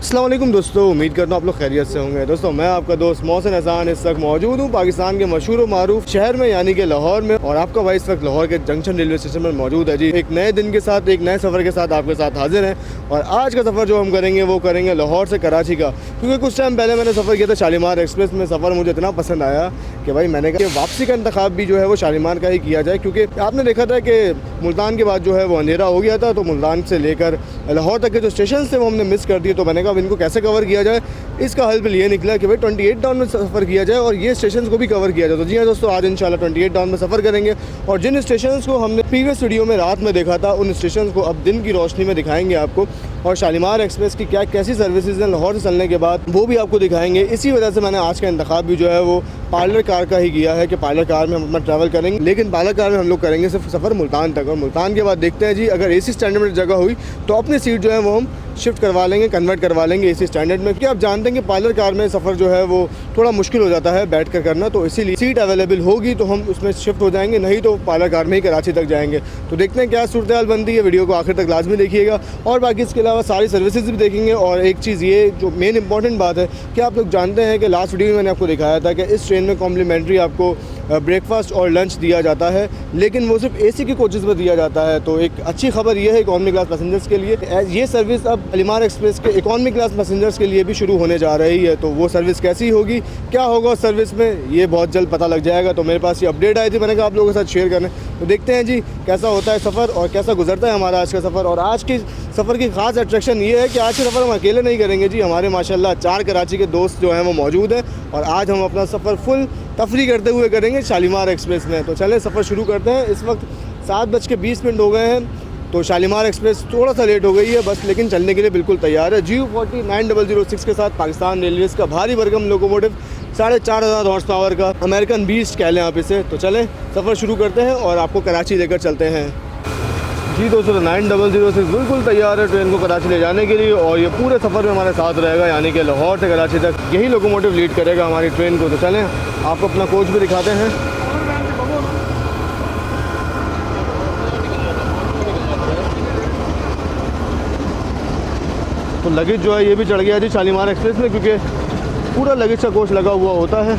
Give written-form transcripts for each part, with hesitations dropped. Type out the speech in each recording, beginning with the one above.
अस्सलाम वालेकुम दोस्तों, उम्मीद करता हूँ आप लोग खैरियत से होंगे। दोस्तों मैं आपका दोस्त मोहसिन हसन इस वक्त मौजूद हूँ पाकिस्तान के मशहूर मारूफ शहर में यानी कि लाहौर में, और आपका भाई इस वक्त लाहौर के जंक्शन रेलवे स्टेशन पर मौजूद है जी। एक नए दिन के साथ, एक नए सफ़र के साथ आपके साथ हाजिर हैं। और आज का सफ़र जो हम करेंगे वो करेंगे लाहौर से कराची का, क्योंकि कुछ टाइम पहले मैंने सफ़र किया था शालीमार एक्सप्रेस में। सफ़र मुझे इतना पसंद आया कि भाई मैंने कहा कि वापसी का इंतखाब भी जो है वो शालीमार का ही किया जाए, क्योंकि आपने देखा था कि मुल्तान के बाद जो है वो अंधेरा हो गया था, तो मुल्तान से लेकर लाहौर तक के जो स्टेशन थे वो हमने मिस कर दिए। तो मैंने कहा इनको कैसे कवर किया जाए। इसका हल भी ये निकला कि भाई 28 टाउन में सफ़र किया जाए और ये स्टेशन को भी कवर किया जाए। तो जी हाँ दोस्तों, आज इंशाल्लाह 28 टाउन में सफ़र करेंगे और जिन स्टेशन को हमने प्रीवियस वीडियो में रात में देखा था उन स्टेशन को अब दिन की रोशनी में दिखाएंगे आपको, और शालीमार एक्सप्रेस की कैसी सर्विसेज हैं लाहौर से चलने के बाद वो भी आपको दिखाएंगे। इसी वजह से मैंने आज का इंतखाब भी जो है वो पार्लर कार का ही किया है कि पार्लर कार में हम अपना ट्रैवल करेंगे, लेकिन पार्लर कार में हम लोग करेंगे सिर्फ सफ़र मुल्तान तक। और मुल्तान के बाद देखते हैं जी, अगर AC स्टैंडर्ड में जगह हुई तो अपनी सीट जो है वो हम शिफ्ट करवा लेंगे, कन्वर्ट करवा लेंगे AC स्टैंडर्ड में, क्योंकि आप जानते हैं कि पार्लर कार में सफ़र जो है वो थोड़ा मुश्किल हो जाता है बैठ कर करना। तो इसीलिए सीट अवेलेबल होगी तो हम उसमें शिफ्ट हो जाएंगे, नहीं तो पार्लर कार में ही कराची तक जाएंगे। तो देखते हैं क्या सूरत हाल बनती है। वीडियो को आखिर तक लाजमी देखिएगा, और बाकी इसके अलावा सारी सर्विसेज भी देखेंगे। और एक चीज़ ये जो मेन इंपॉर्टेंट बात है कि आप लोग जानते हैं कि लास्ट वीडियो में मैंने आपको दिखाया था कि इस ट्रेन में कॉम्प्लीमेंट्री आपको ब्रेकफास्ट और लंच दिया जाता है, लेकिन वो सिर्फ AC के कोचेज़ में दिया जाता है। तो एक अच्छी खबर ये है इकॉनमी क्लास पैसेंजर्स के लिए, ये सर्विस अब शालीमार एक्सप्रेस के इकॉनमी क्लास पैसेंजर्स के लिए भी शुरू होने जा रही है। तो वो सर्विस कैसी होगी, क्या होगा उस सर्विस में, ये बहुत जल्द पता लग जाएगा। तो मेरे पास ये अपडेट आई थी, मैंने कहा आप लोगों के साथ शेयर करें। तो देखते हैं जी कैसा होता है सफ़र और कैसा गुजरता है हमारा आज का सफ़र। और आज की सफ़र की ख़ास अट्रैक्शन ये है कि आज का सफ़र हम अकेले नहीं करेंगे जी, हमारे माशाल्लाह 4 कराची के दोस्त जो हैं वो मौजूद हैं, और आज हम अपना सफ़र फुल तफरी करते हुए करेंगे शालीमार एक्सप्रेस में। तो चलें सफ़र शुरू करते हैं। इस वक्त 7:20 हो गए हैं, तो शालीमार एक्सप्रेस थोड़ा सा लेट हो गई है बस, लेकिन चलने के लिए बिल्कुल तैयार है। GU40 9006 के साथ पाकिस्तान रेलवेज़ का भारी भरकम लोकोमोटिव 4500 हॉर्स पावर का अमेरिकन बीस्ट कह लें आप इसे। तो चलें सफ़र शुरू करते हैं और आपको कराची लेकर चलते हैं। जी दोस्तों, 9006 बिल्कुल तैयार है ट्रेन को कराची ले जाने के लिए, और ये पूरे सफ़र में हमारे साथ रहेगा, यानी कि लाहौर से कराची तक यही लोकोमोटिव लीड करेगा हमारी ट्रेन को। तो चलें आपको अपना कोच भी दिखाते हैं। तो लगेज जो है ये भी चढ़ गया जी शालीमार एक्सप्रेस में, क्योंकि पूरा लगेज का कोच लगा हुआ होता है।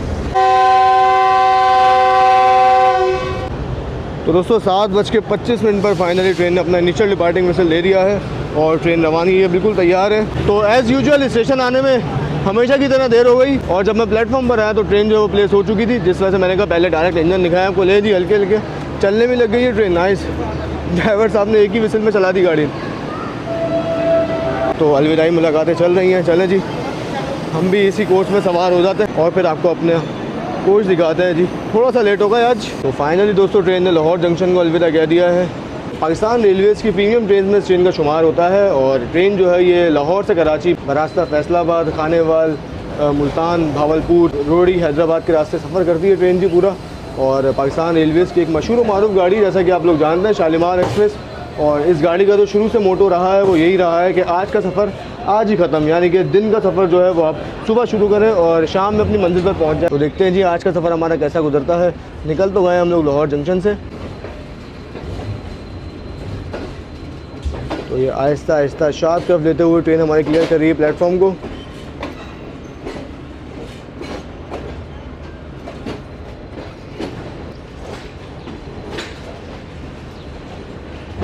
तो दोस्तों 7:25 पर फाइनली ट्रेन ने अपना इनिशियल डिपार्टिंग विसल ले लिया है और ट्रेन रवानी है, बिल्कुल तैयार है। तो एज़ यूजुअल स्टेशन आने में हमेशा की तरह देर हो गई, और जब मैं प्लेटफॉर्म पर आया तो ट्रेन जो है वो प्लेस हो चुकी थी, जिस वजह से मैंने कहा पहले डायरेक्ट इंजन दिखाया आपको, ले दी हल्के हल्के, चलने भी लग गई है ट्रेन। नाइस, ड्राइवर साहब ने एक ही विसल में चला दी गाड़ी। तो अलविदाई मुलाकातें चल रही हैं। चलें जी हम भी इसी कोच में सवार हो जाते हैं और फिर आपको अपने कोच दिखाते हैं जी। थोड़ा सा लेट हो गया आज। तो फाइनली दोस्तों ट्रेन ने लाहौर जंक्शन को अलविदा कह दिया है। पाकिस्तान रेलवेज़ की प्रीमियम ट्रेन में इस ट्रेन का शुमार होता है, और ट्रेन जो है ये लाहौर से कराची बरास्ता फैसलाबाद, खानेवाल, मुल्तान, भावलपुर, रोहड़ी, हैदराबाद के रास्ते सफ़र करती है ट्रेन जी पूरा। और पाकिस्तान रेलवेज़ की एक मशहूर मारूफ गाड़ी, जैसा कि आप लोग जानते हैं, शालीमार एक्सप्रेस। और इस गाड़ी का जो शुरू से मोटो रहा है वो यही रहा है कि आज का सफ़र आज ही ख़त्म, यानी कि दिन का सफ़र जो है वो आप सुबह शुरू करें और शाम में अपनी मंजिल पर पहुंच जाए। तो देखते हैं जी आज का सफ़र हमारा कैसा गुजरता है। निकल तो गए हम लोग लाहौर जंक्शन से। तो ये आहिस्ता आहिस्ता शार्प कर्व लेते हुए ट्रेन हमारी क्लियर कर रही है प्लेटफॉर्म को।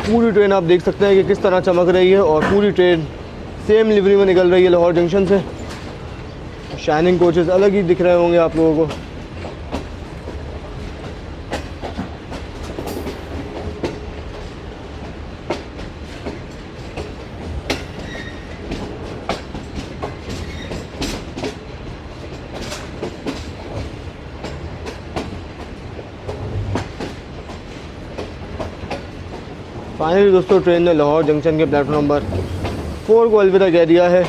पूरी ट्रेन आप देख सकते हैं कि किस तरह चमक रही है, और पूरी ट्रेन सेम लिवरी में निकल रही है लाहौर जंक्शन से। शाइनिंग कोचेस अलग ही दिख रहे होंगे आप लोगों को। फाइनली दोस्तों ट्रेन ने लाहौर जंक्शन के प्लेटफॉर्म नंबर 4 को अलविदा कह दिया है।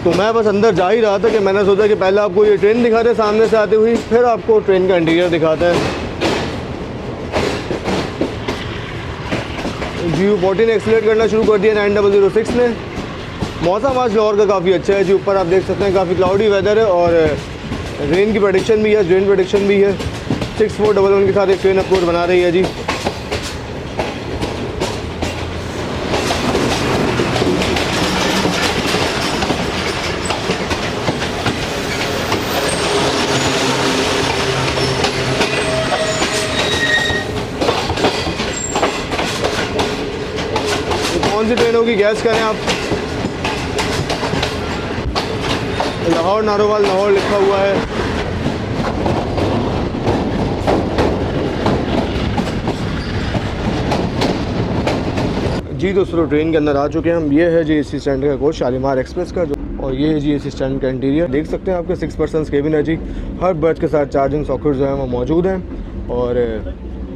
तो मैं बस अंदर जा ही रहा था कि मैंने सोचा कि पहले आपको ये ट्रेन दिखाते हैं सामने से आती हुई, फिर आपको ट्रेन का इंटीरियर दिखाते हैं। GU40 ने एक्सीलरेट करना शुरू कर दिया 9006 ने। मौसम आज लाहौर का काफ़ी अच्छा है जी, ऊपर आप देख सकते हैं काफ़ी क्लाउडी वेदर है, और रेन की प्रेडिक्शन भी है, रेन प्रेडिक्शन भी है। 6411 के साथ एक ट्रेन अप्रोच बना रही है जी। ट्रेन होगी, गैस करें आप। लाहौर नारोवाल लाहौर लिखा हुआ है। जी दोस्तों, ट्रेन के अंदर आ चुके हैं हम। ये है जी एसी स्टैंड का कोच शालीमार एक्सप्रेस का, जो और ये है जी एसी स्टैंड का इंटीरियर। देख सकते हैं आपके 6 पर्सन्स केबिन है जी। हर बर्थ के साथ चार्जिंग सॉकेट जो है वो मौजूद हैं और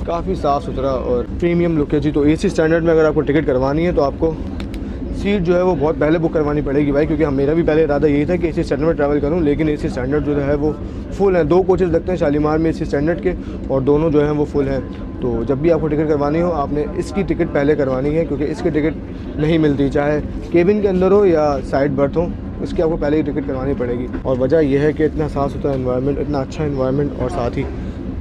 काफ़ी साफ़ सुथरा और प्रीमियम लुक है जी। तो एसी स्टैंडर्ड में अगर आपको टिकट करवानी है तो आपको सीट जो है वो बहुत पहले बुक करवानी पड़ेगी भाई, क्योंकि मेरा भी पहले इरादा यही था कि एसी स्टैंडर्ड में ट्रैवल करूं, लेकिन एसी स्टैंडर्ड जो है वो फुल है। 2 कोचेज़ लगते हैं शालीमार में एसी स्टैंडर्ड के और दोनों जो हैं वो फुल हैं। तो जब भी आपको टिकट करवानी हो आपने इसकी टिकट पहले करवानी है, क्योंकि इसकी टिकट नहीं मिलती, चाहे केबिन के अंदर हो या साइड बर्थ हो, इसकी आपको पहले ही टिकट करवानी पड़ेगी। और वजह यह है कि इतना साफ़ सुथरा इन्वायरमेंट, इतना अच्छा इन्वायरमेंट और साथ ही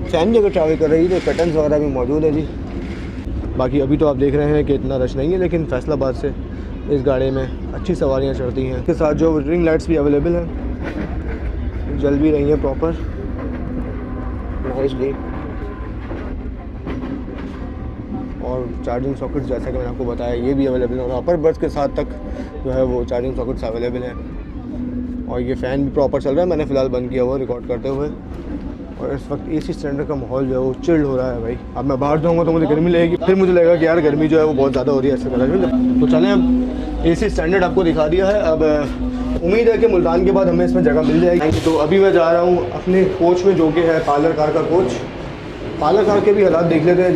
फैन की अगर ट्रैवल कर रही है तो कर्टन्स वगैरह भी मौजूद है जी। बाकी अभी तो आप देख रहे हैं कि इतना रश नहीं है, लेकिन फैसलाबाद से इस गाड़ी में अच्छी सवारियां चढ़ती हैं। इसके साथ जो रिंग लाइट्स भी अवेलेबल हैं, जल भी रही हैं प्रॉपर नाइसली। और चार्जिंग सॉकेट्स जैसा कि मैंने आपको बताया ये भी अवेलेबल है और अपर बर्थ के साथ तक जो है वो चार्जिंग सॉकेट्स अवेलेबल हैं। और ये फ़ैन भी प्रॉपर चल रहा है, मैंने फ़िलहाल बंद किया हुआ रिकॉर्ड करते हुए। और इस वक्त एसी स्टैंडर्ड का माहौल जो है वो चिल्ड हो रहा है भाई। अब मैं बाहर जाऊँगा तो मुझे गर्मी लगेगी, फिर मुझे लगेगा कि यार गर्मी जो है वो बहुत ज़्यादा हो रही है ऐसे कलर। तो चलें, अब एसी स्टैंडर्ड आपको दिखा दिया है। अब उम्मीद है कि मुल्तान के बाद हमें इसमें जगह मिल जाएगी। तो अभी मैं जा रहा हूँ अपने कोच में, जो कि है पार्लर कार का कोच। पार्लर कार के भी हालात देख लेते हैं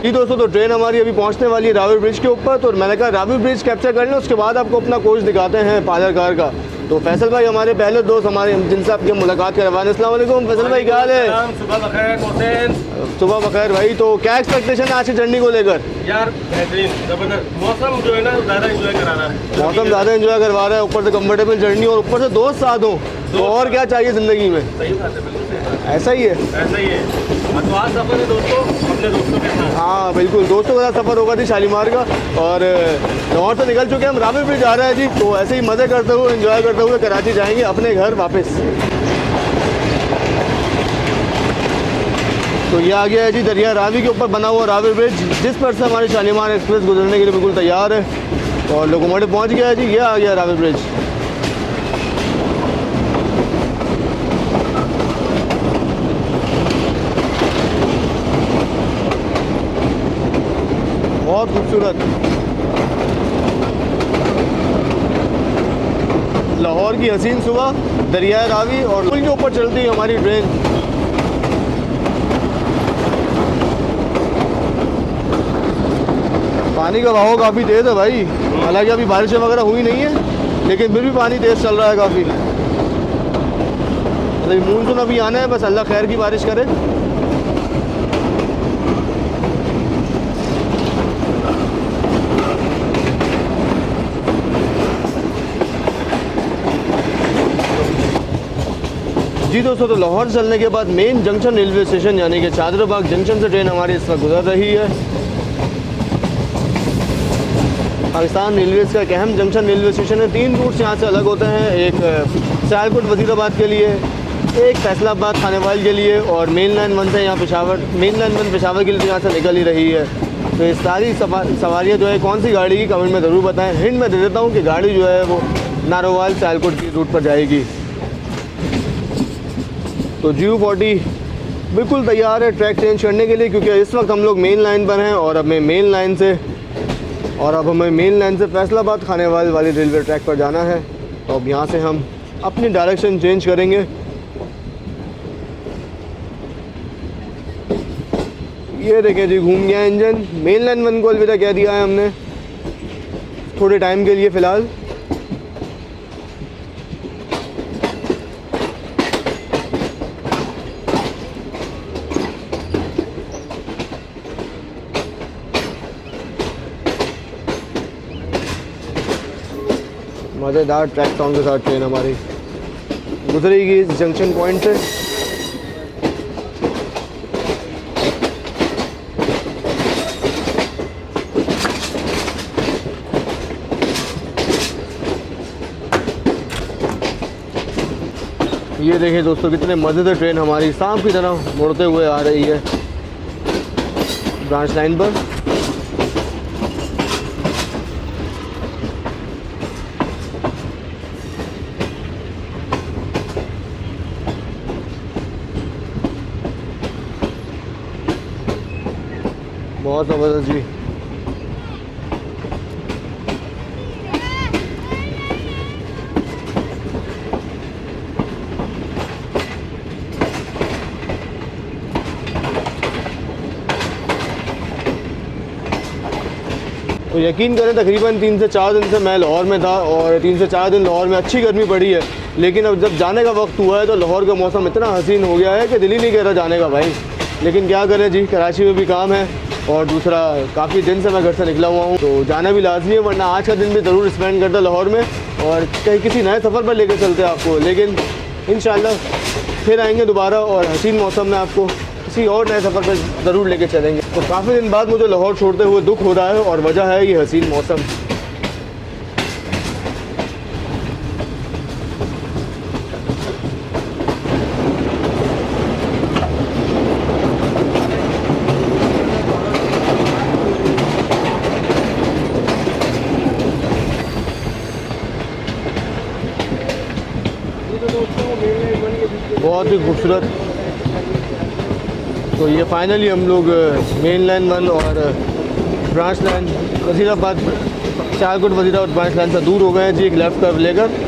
जी दोस्तों, तो ट्रेन हमारी अभी पहुंचने वाली है रावी ब्रिज के ऊपर। तो मैंने कहा रावी ब्रिज कैप्चर कर लें, उसके बाद आपको अपना कोच दिखाते हैं पार्लर कार का। तो फैसल भाई हमारे पहले दोस्त, हमारे जिनसे आपकी मुलाकात करवाने। अस्सलाम वालेकुम फैसल भाई, क्या हाल है? सुबह बखैर मोहसिन। सुबह बखैर भाई। तो क्या एक्सपेक्टेशन है आज की जर्नी को लेकर? यार बेहतरीन, जबरदस्त। मौसम जो है ना ज़्यादा एंजॉय करा रहा है। मौसम ज़्यादा एंजॉय करवा रहा है, ऊपर से कंफर्टेबल जर्नी और ऊपर से दोस्त साथ हो, तो और क्या चाहिए ज़िंदगी में? सही बात है, बिल्कुल सही बात ऐसा ही है, ऐसा ही है। मतवार सफ़र है दोस्तों, अपने दोस्तों के साथ। हाँ बिल्कुल, दोस्तों के साथ सफ़र होगा जी शालीमार का। और लाहौर से निकल चुके हैं, हम रावी ब्रिज जा रहे हैं जी। तो ऐसे ही मज़े करते हुए, एंजॉय करते हुए कराची जाएंगे अपने घर वापस। तो ये आ गया है जी दरिया रावी के ऊपर बना हुआ रावी ब्रिज, जिस पर से हमारी शालीमार एक्सप्रेस गुजरने के लिए बिल्कुल तैयार है। और लोकोमोटिव पहुंच गया है जी, ये आ गया रावी ब्रिज। बहुत खूबसूरत लाहौर की हसीन सुबह, दरिया रावी और पुल के ऊपर चलती है हमारी ट्रेन। पानी का बहाव काफ़ी तेज़ है भाई, हालांकि अभी बारिशें वगैरह हुई नहीं है, लेकिन फिर भी पानी तेज़ चल रहा है काफ़ी। मतलब मानसून अभी आना है, बस अल्लाह खैर की बारिश करे। जी दोस्तों, तो लाहौर चलने के बाद मेन जंक्शन रेलवे स्टेशन यानी कि चादराबाग जंक्शन से ट्रेन हमारी इस वक्त गुजर रही है। पाकिस्तान रेलवेज़ का एक अहम जंक्शन रेलवे स्टेशन है। 3 रूट्स यहाँ से अलग होते हैं, एक सियालकोट वज़ीराबाद के लिए, एक फैसलाबाद खानेवाल के लिए, और मेन लाइन 1 से यहाँ पेशावर, मेन लाइन 1 पेशावर के लिए यहाँ से निकल ही रही है। तो ये सारी सवारियाँ जो है कौन सी गाड़ी की कमेंट में ज़रूर बताएं। हिंट मैं दे देता हूँ कि गाड़ी जो है वो नारोवाल सियालकोट की रूट पर जाएगी। तो GU40 बिल्कुल तैयार है ट्रैक चेंज करने के लिए, क्योंकि इस वक्त हम लोग मेन लाइन पर हैं और अब हमें मेन लाइन से फैसलाबाद खानेवाल वाली रेलवे ट्रैक पर जाना है। तो अब यहाँ से हम अपनी डायरेक्शन चेंज करेंगे। ये देखें जी, घूम गया इंजन। मेन लाइन 1 को अलविदा कह दिया है हमने थोड़े टाइम के लिए फ़िलहाल। मज़ेदार ट्रैक साउंड के साथ ट्रेन हमारी गुजरेगी इस जंक्शन पॉइंट से। ये देखिए दोस्तों, कितने मज़ेदार ट्रेन हमारी सांप की तरह मुड़ते हुए आ रही है ब्रांच लाइन पर। बहुत ज़बरदस्त जी। तो यकीन करें तकरीबन 3 से 4 दिन से मैं लाहौर में था और 3 से 4 दिन लाहौर में अच्छी गर्मी पड़ी है, लेकिन अब जब जाने का वक्त हुआ है तो लाहौर का मौसम इतना हसीन हो गया है कि दिल ही नहीं कह रहा जाने का भाई। लेकिन क्या करें जी, कराची में भी काम है और दूसरा काफ़ी दिन से मैं घर से निकला हुआ हूँ तो जाना भी लाजमी है, वरना आज का दिन भी ज़रूर स्पेंड करता लाहौर में और कहीं किसी नए सफ़र पर लेकर चलते आपको। लेकिन इंशाल्लाह फिर आएंगे दोबारा और हसीन मौसम में आपको किसी और नए सफ़र पर ज़रूर लेके चलेंगे। तो काफ़ी दिन बाद मुझे लाहौर छोड़ते हुए दुख हो रहा है और वजह है ये हसीन मौसम। बहुत ही खूबसूरत। तो ये फाइनली हम लोग मेन लाइन 1 और branch line Wazirabad Sialkot Wazirabad branch line से दूर हो गए हैं जी, एक लेफ़्ट कर्व लेकर।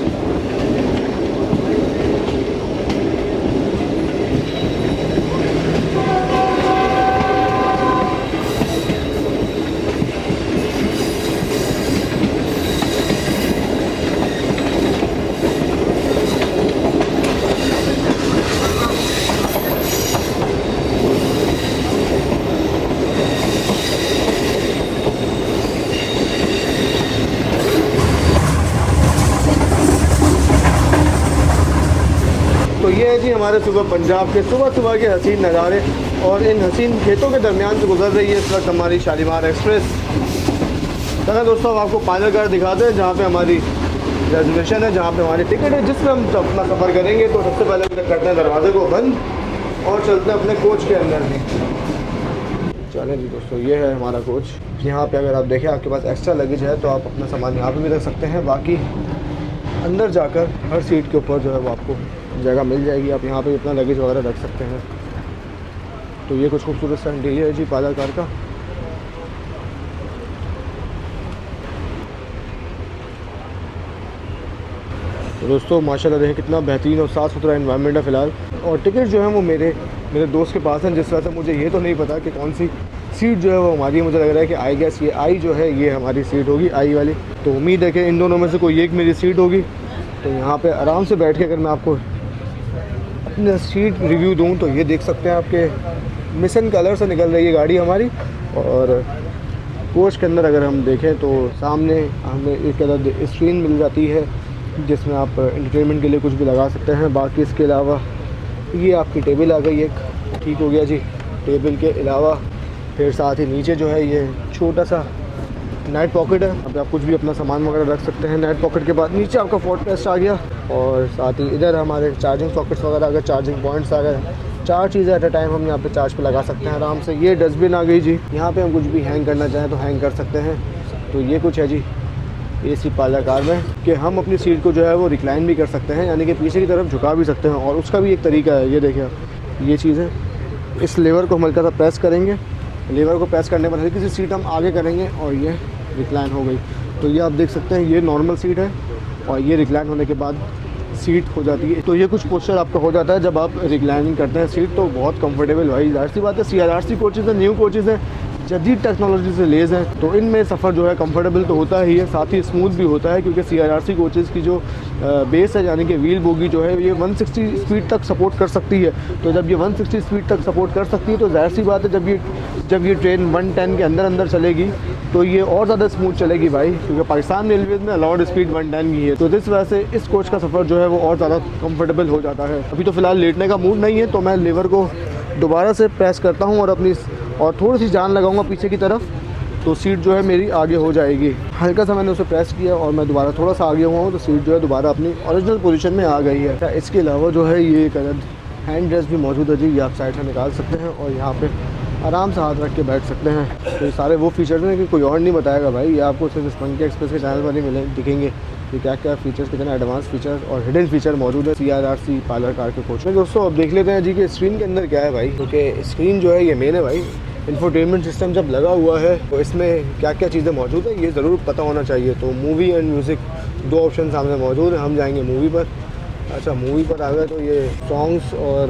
तो ये है जी हमारे सुबह पंजाब के सुबह के हसीन नज़ारे और इन हसीन खेतों के दरमियान से गुजर रही है इस वक्त हमारी शालीमार एक्सप्रेस। चलो दोस्तों, अब आपको पायलट कार दिखाते हैं जहाँ पे हमारी रिजर्वेशन है, जहाँ पे हमारी टिकट है, जिसमें हम अपना सफ़र करेंगे। तो सबसे पहले करते हैं दरवाजे को बंद और चलते हैं अपने कोच के अंदर भी। चलें जी दोस्तों, ये है हमारा कोच। यहाँ पे अगर आप देखें आपके पास एक्स्ट्रा लगेज है तो आप अपना सामान यहाँ पे भी रख सकते हैं। बाकी अंदर जाकर हर सीट के ऊपर जो है वो आपको जगह मिल जाएगी, आप यहाँ पे अपना लगेज वगैरह रख सकते हैं। तो ये कुछ खूबसूरत सा इंटीरियर है जी पायलट कार का। तो दोस्तों माशाल्लाह देखें कितना बेहतरीन और साफ़ सुथरा एनवायरनमेंट है फ़िलहाल। और टिकट जो है वो मेरे दोस्त के पास है, जिस वजह से मुझे ये तो नहीं पता कि कौन सी सीट जो है वो हमारी है। मुझे लग रहा है कि आई गेस ये आई जो है ये हमारी सीट होगी, आई वाली। तो उम्मीद है कि इन दोनों में से कोई एक मेरी सीट होगी। तो यहाँ पे आराम से बैठ के अगर मैं आपको अपने सीट रिव्यू दूँ तो ये देख सकते हैं आपके मिशन कलर से निकल रही है गाड़ी हमारी। और कोच के अंदर अगर हम देखें तो सामने हमें एक अलग स्क्रीन मिल जाती है जिसमें आप एंटरटेनमेंट के लिए कुछ भी लगा सकते हैं। बाकी इसके अलावा ये आपकी टेबल आ गई एक, ठीक हो गया जी। टेबल के अलावा फिर साथ ही नीचे जो है ये छोटा सा नाइट पॉकेट है, अब आप कुछ भी अपना सामान वगैरह रख सकते हैं। नाइट पॉकेट के बाद नीचे आपका फोर्ट रेस्ट आ गया और साथ ही इधर हमारे चार्जिंग सॉकेट्स वगैरह, अगर चार्जिंग पॉइंट्स आ गए, 4 चीज़ें एट अ टाइम हम यहाँ पे चार्ज पे लगा सकते हैं आराम से। ये डस्टबिन आ गई जी, यहाँ पे हम कुछ भी हैंग करना चाहें तो हैंग कर सकते हैं। तो ये कुछ है जी एसी पायलट कार में कि हम अपनी सीट को जो है वो रिक्लाइन भी कर सकते हैं, यानी कि पीछे की तरफ झुका भी सकते हैं। और उसका भी एक तरीका है, ये देखिए आप, ये चीज़ है। इस लेवर को हम हल्का सा प्रेस करेंगे, लेवर को प्रेस करने पर हल्की सी सीट हम आगे करेंगे और ये रिक्लाइन हो गई। तो ये आप देख सकते हैं ये नॉर्मल सीट है और ये रिक्लाइन होने के बाद सीट हो जाती है। तो ये कुछ पोस्चर आपका हो जाता है जब आप रिक्लाइनिंग करते हैं सीट, तो बहुत कंफर्टेबल भाई। जाहिर सी बात है CRRC कोचेज़ हैं, न्यू कोचेज़ हैं, जदीद टेक्नोलॉजी से लेस हैं, तो इनमें सफ़र जो है कंफर्टेबल तो होता ही है, साथ ही स्मूथ भी होता है। क्योंकि CRRC कोचेज़ की जो बेस है यानी कि व्हील बोगी जो है ये 160 स्पीड तक सपोर्ट कर सकती है। तो जब ये 160 स्पीड तक सपोर्ट कर सकती है तो जाहिर सी बात है जब ये ट्रेन 110 के अंदर चलेगी तो ये और ज़्यादा स्मूथ चलेगी भाई, क्योंकि पाकिस्तान रेलवे में अलाउड स्पीड 110 की है। तो इस वजह से इस कोच का सफ़र जो है वो और ज़्यादा कंफर्टेबल हो जाता है। अभी तो फ़िलहाल लेटने का मूड नहीं है तो मैं लेवर को दोबारा से प्रेस करता हूँ और थोड़ी सी जान लगाऊंगा पीछे की तरफ, तो सीट जो है मेरी आगे हो जाएगी। हल्का सा मैंने उसे प्रेस किया और मैं दोबारा थोड़ा सा आगे हुआ हूँ तो सीट जो है दोबारा अपनी ओरिजिनल पोजीशन में आ गई है। इसके अलावा जो है ये एक अलग हैंड रेस्ट भी मौजूद है जी, ये आप साइड से निकाल सकते हैं और यहाँ पे आराम से हाथ रख के बैठ सकते हैं। तो ये सारे वो फीचर्स हैं कि कोई और नहीं बताएगा भाई, ये आपको सिर्फ स्पंकी एक्सप्रेस के चैनल पर ही दिखेंगे कि क्या क्या फीचर्स, कितने एडवांस फीचर्स और हिडन फीचर मौजूद है CRRC पायलट कार के कोच में। दोस्तों अब देख लेते हैं जी कि स्क्रीन के अंदर क्या है भाई, क्योंकि स्क्रीन जो है ये मेन है भाई। इंफोटेनमेंट सिस्टम जब लगा हुआ है तो इसमें क्या क्या चीज़ें मौजूद हैं ये ज़रूर पता होना चाहिए। तो मूवी एंड म्यूज़िक दो ऑप्शन सामने मौजूद हैं, हम जाएंगे मूवी पर। अच्छा मूवी पर आ गए तो ये सॉन्ग्स और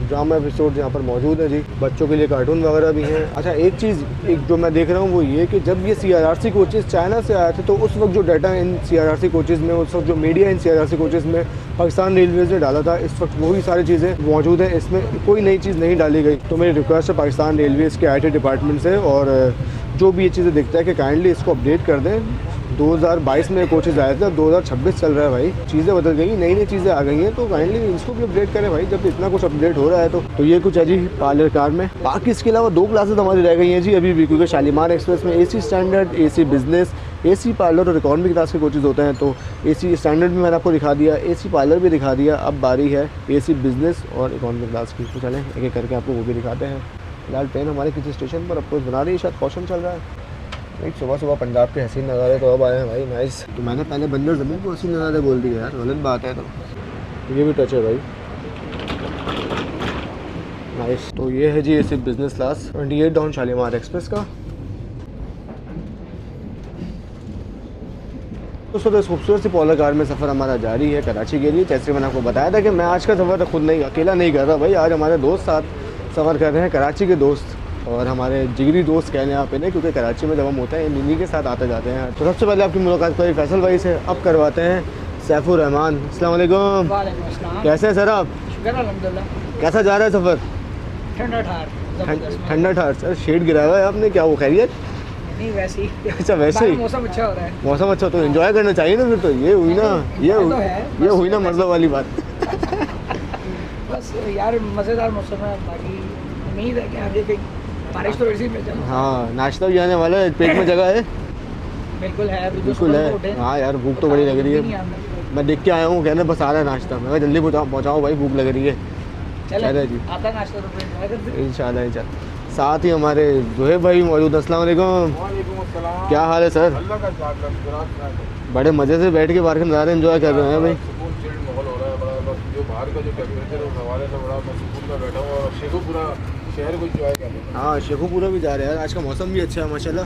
ड्रामा एपिसोड यहाँ पर मौजूद है जी, बच्चों के लिए कार्टून वगैरह भी हैं। अच्छा एक चीज़ एक जो मैं देख रहा हूँ वो ये कि जब ये CRRC कोचेज़ चाइना से आए थे तो उस वक्त जो डाटा इन CRRC कोचेज़ में, उस वक्त जो मीडिया इन CRRC कोचेज़ में पाकिस्तान रेलवेज़ ने डाला था, इस वक्त वही सारी चीज़ें मौजूद हैं, इसमें कोई नई चीज़ नहीं डाली गई। तो मेरी रिक्वेस्ट है पाकिस्तान रेलवेज़ के IT डिपार्टमेंट से, और जो भी ये चीज़ें दिखता है कि काइंडली इसको अपडेट कर दें। 2022 में कोचेज़ आए थे, अब 2026 चल रहा है भाई, चीज़ें बदल गई, नई नई चीज़ें आ गई हैं, तो काइंडली इसको भी अपडेट करें भाई जब इतना कुछ अपडेट हो रहा है। तो ये कुछ है जी पार्लर कार में। बाकी इसके अलावा 2 क्लासेस हमारी रह गई हैं जी अभी भी, क्योंकि शालीमार एक्सप्रेस में AC standard, AC business, AC parlour और इकॉनमी क्लास के कोचेज़ होते हैं। तो AC स्टैंडर्ड भी मैंने आपको दिखा दिया, AC पार्लर भी दिखा दिया, अब बारी है AC बिज़नेस और इकॉनमी क्लास की। तो चलें एक एक करके आपको वो भी दिखाते हैं। फिलहाल ट्रेन हमारे किसी स्टेशन पर अप्रोच बना रही है, शायद कौशन चल रहा है। एक सुबह सुबह पंजाब के हसीन नज़ारे तो अब आए हैं भाई, नाइस। तो मैंने पहले बंजर ज़मीन को हसीन नज़ारे बोल दिया यार, गलत बात है। तो ये भी टच है भाई, नाइस। तो ये है जी AC business class 28 down Shalimar express का। दोस्तों इस खूबसूरत सी पॉलर कार में सफ़र हमारा जारी है कराची के लिए। जैसे मैंने आपको बताया था कि मैं आज का सफ़र खुद नहीं, अकेला नहीं कर रहा भाई, आज हमारे दोस्त साथ सफ़र कर रहे हैं, कराची के दोस्त और हमारे जिगरी दोस्त कहने आप इन्हें, क्योंकि कराची में जब हम होते हैं इन्हीं के साथ आते जाते हैं। तो सबसे पहले आपकी मुलाकात करी फैसल भाई से, अब करवाते हैं सैफुर रहमान। अस्सलाम वालेकुम। कैसे हैं सर आप? कैसा जा रहा है सफ़र? ठंडा ठार सर, शेड गिराया हुआ है आपने, क्या वो खैरियत? नहीं वैसे ही। अच्छा वैसे ही, मौसम अच्छा हो रहा है। मौसम अच्छा तो एंजॉय करना चाहिए ना फिर। तो ये हुई ना, ये हुई ना मर्दों वाली बात। बस यार मज़ेदार मौसम है, बाकी उम्मीद है कि आगे कहीं बारिश तो वैसे ही मिल जाए। हाँ नाश्ता भी आने वाला है, पेट में जगह है? बिल्कुल है, अभी तो बिल्कुल सुबह को उठे। है। हाँ यार भूख तो बड़ी लग रही है, मैं देख के आया हूँ, कहने बस आ रहा है नाश्ता, मैं जल्दी पहुँचाओ भाई, भूख लग रही है। चले जी आता नाश्ता तो फिर एंजॉय करते हैं। इंशाल्लाह। साथ ही हमारे जोहेब भाई मौजूद हैं। अस्सलाम वालेकुम। क्या हाल है सर? अल्लाह का शुक्र। बड़े मज़े से बैठ के बाहर के नज़ारे एंजॉय कर रहे हैं भाई। सुकून चिल्ड माहौल हो रहा है बड़ा, बस जो बाहर का जो टेम्परेचर है उस हवाले से बड़ा मैं सुकून में बैठा हूँ और शेखुपुरा शहर को एंजॉय कर रहे हैं। हाँ शेखुपुरा भी जा रहे हैं यार, आज का मौसम भी अच्छा है माशाल्लाह,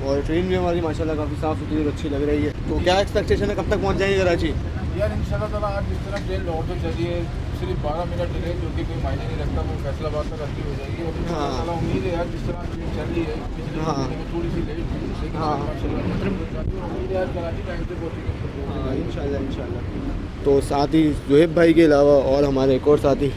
और ट्रेन भी हमारी माशाल्लाह काफ़ी साफ़ सुथरी अच्छी लग रही है। तो क्या एक्सपेक्टेशन है, कब तक पहुँच जाएंगे कराची? यार इंशाल्लाह ताला आज जिस तरह ट्रेन लाहौर से चली है, सिर्फ 12 मिनट डिले जो कि कोई मायने नहीं रखता, वो फैसलाबाद तक अच्छी हो जाएगी। और इंशाल्लाह उम्मीद है यार जिस तरह ट्रेन चल रही है पिछले महीने में थोड़ी सी लेट थी, लेकिन माशाल्लाह उम्मीद है यार कराची टाइम से पहुँचेगी। हाँ इंशाल्लाह। तो साथ ही जोहेब भाई के अलावा और हमारे एक और साथी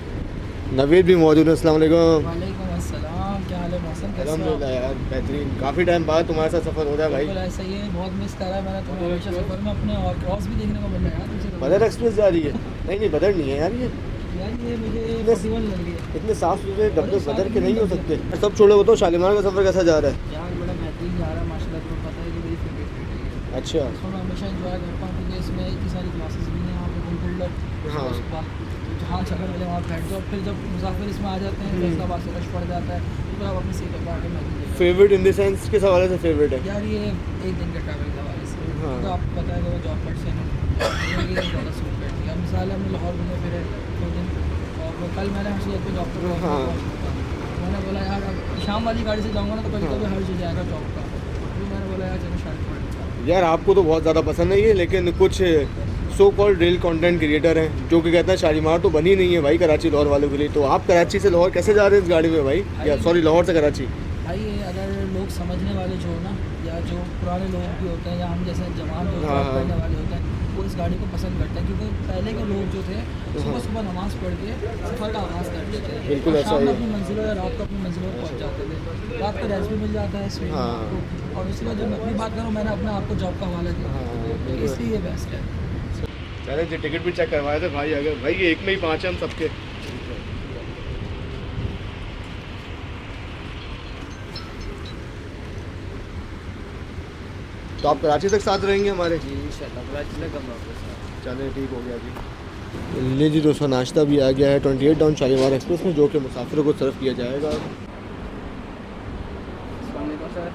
नवीद भी मौजूद है। अस्सलाम वालेकुम। वालेकुम अस्सलाम, क्या हाल है? मौसम कैसा है? अल्हम्दुलिल्लाह यार बेहतरीन, काफ़ी टाइम बाद तुम्हारे साथ सफ़र हो रहा है भाई। बिल्कुल ऐसा ही है, बहुत मिस करा है मैंने तुम्हें हमेशा सफ़र में अपने, और क्रॉस भी देखने को मिल रहा है तुमसे। बदर एक्सप्रेस जा रही है? नहीं बदर नहीं है यार, ये यार ये मुझे 41 लग रही है इतने साफ सुथरे डब्बे बदर के नहीं हो सकते। सब छोड़ो, बताओ शालीमार का सफ़र कैसा जा रहा है? यार, बड़ा बेहतरीन जा रहा है माशाल्लाह, तुम्हें पता है कि मेरी फेवरेट। अच्छा इसको मैं हमेशा एंजॉय करता हूँ क्योंकि इसमें इतनी सारी क्लासेस भी हैं, यहाँ पे घूम फिर लो। हाँ। जहाँ जगह मिले वहाँ बैठ जाओ, फिर जब मुसाफिर इसमें आ जाते हैं फैसलाबाद से रश पड़ जाता है, तो फिर आप अपनी सीट पर आके मैं फेवरेट इन द सेंस किस हवाले से फेवरेट है? यार ये एक दिन के ट्रैवल के हवाले से, हाँ। तो आपको पता है कि वो जॉब पर से ये ज़्यादा सूट करती है। अब मिसाल है, हमने लाहौर घूमे फिर 2 दिन, और कल मैंने हर्षद को जॉब पर हाँ। मैंने बोला यार अब शाम वाली गाड़ी से जाऊँगा ना तो कभी कभी हर्ष जाएगा जॉब का, फिर मैंने बोला यार चलो शायद पड़। यार आपको तो बहुत ज़्यादा पसंद है ये, लेकिन कुछ so called real content creator हैं जो कि कहते हैं शालीमार तो बनी नहीं है भाई कराची लाहौर वालों के लिए। तो आप कराची से लाहौर कैसे जा रहे हैं इस गाड़ी में भाई, या सॉरी लाहौर से कराची? भाई ये अगर लोग समझने वाले जो हो ना, या जो पुराने लोग भी होते हैं, या हम जैसे जवान जो जॉब करने वाले होते हैं, वो इस गाड़ी को पसंद करते हैं, क्योंकि पहले के लोग जो थे सुबह सुबह नमाज़ पढ़ के सफ़र का आगाज़ कर देते थे, बिल्कुल ऐसा शाम ही में है। अपनी मंजिलों या रात को अपनी मंजिलों पर पहुँच जाते थे। रात को रेस्ट भी मिल जाता है इसमें आपको, और उसके बाद जब मैं अपनी बात करूँ, मैंने अपने आप को जॉब का हवाला दिया, इसलिए ये बेस्ट है। चले जी टिकट भी चेक करवाए थे भाई, अगर भाई ये एक में ही 5 हैं हम सबके। तो आप कराची तक साथ रहेंगे हमारे? जी इंशाल्लाह कराची में कम आपके साथ। चलिए ठीक हो गया जी। ले जी दोस्तों नाश्ता भी आ गया है 28 डाउन शालीमार एक्सप्रेस में, जो कि मुसाफिरों को सर्व किया जाएगा। सर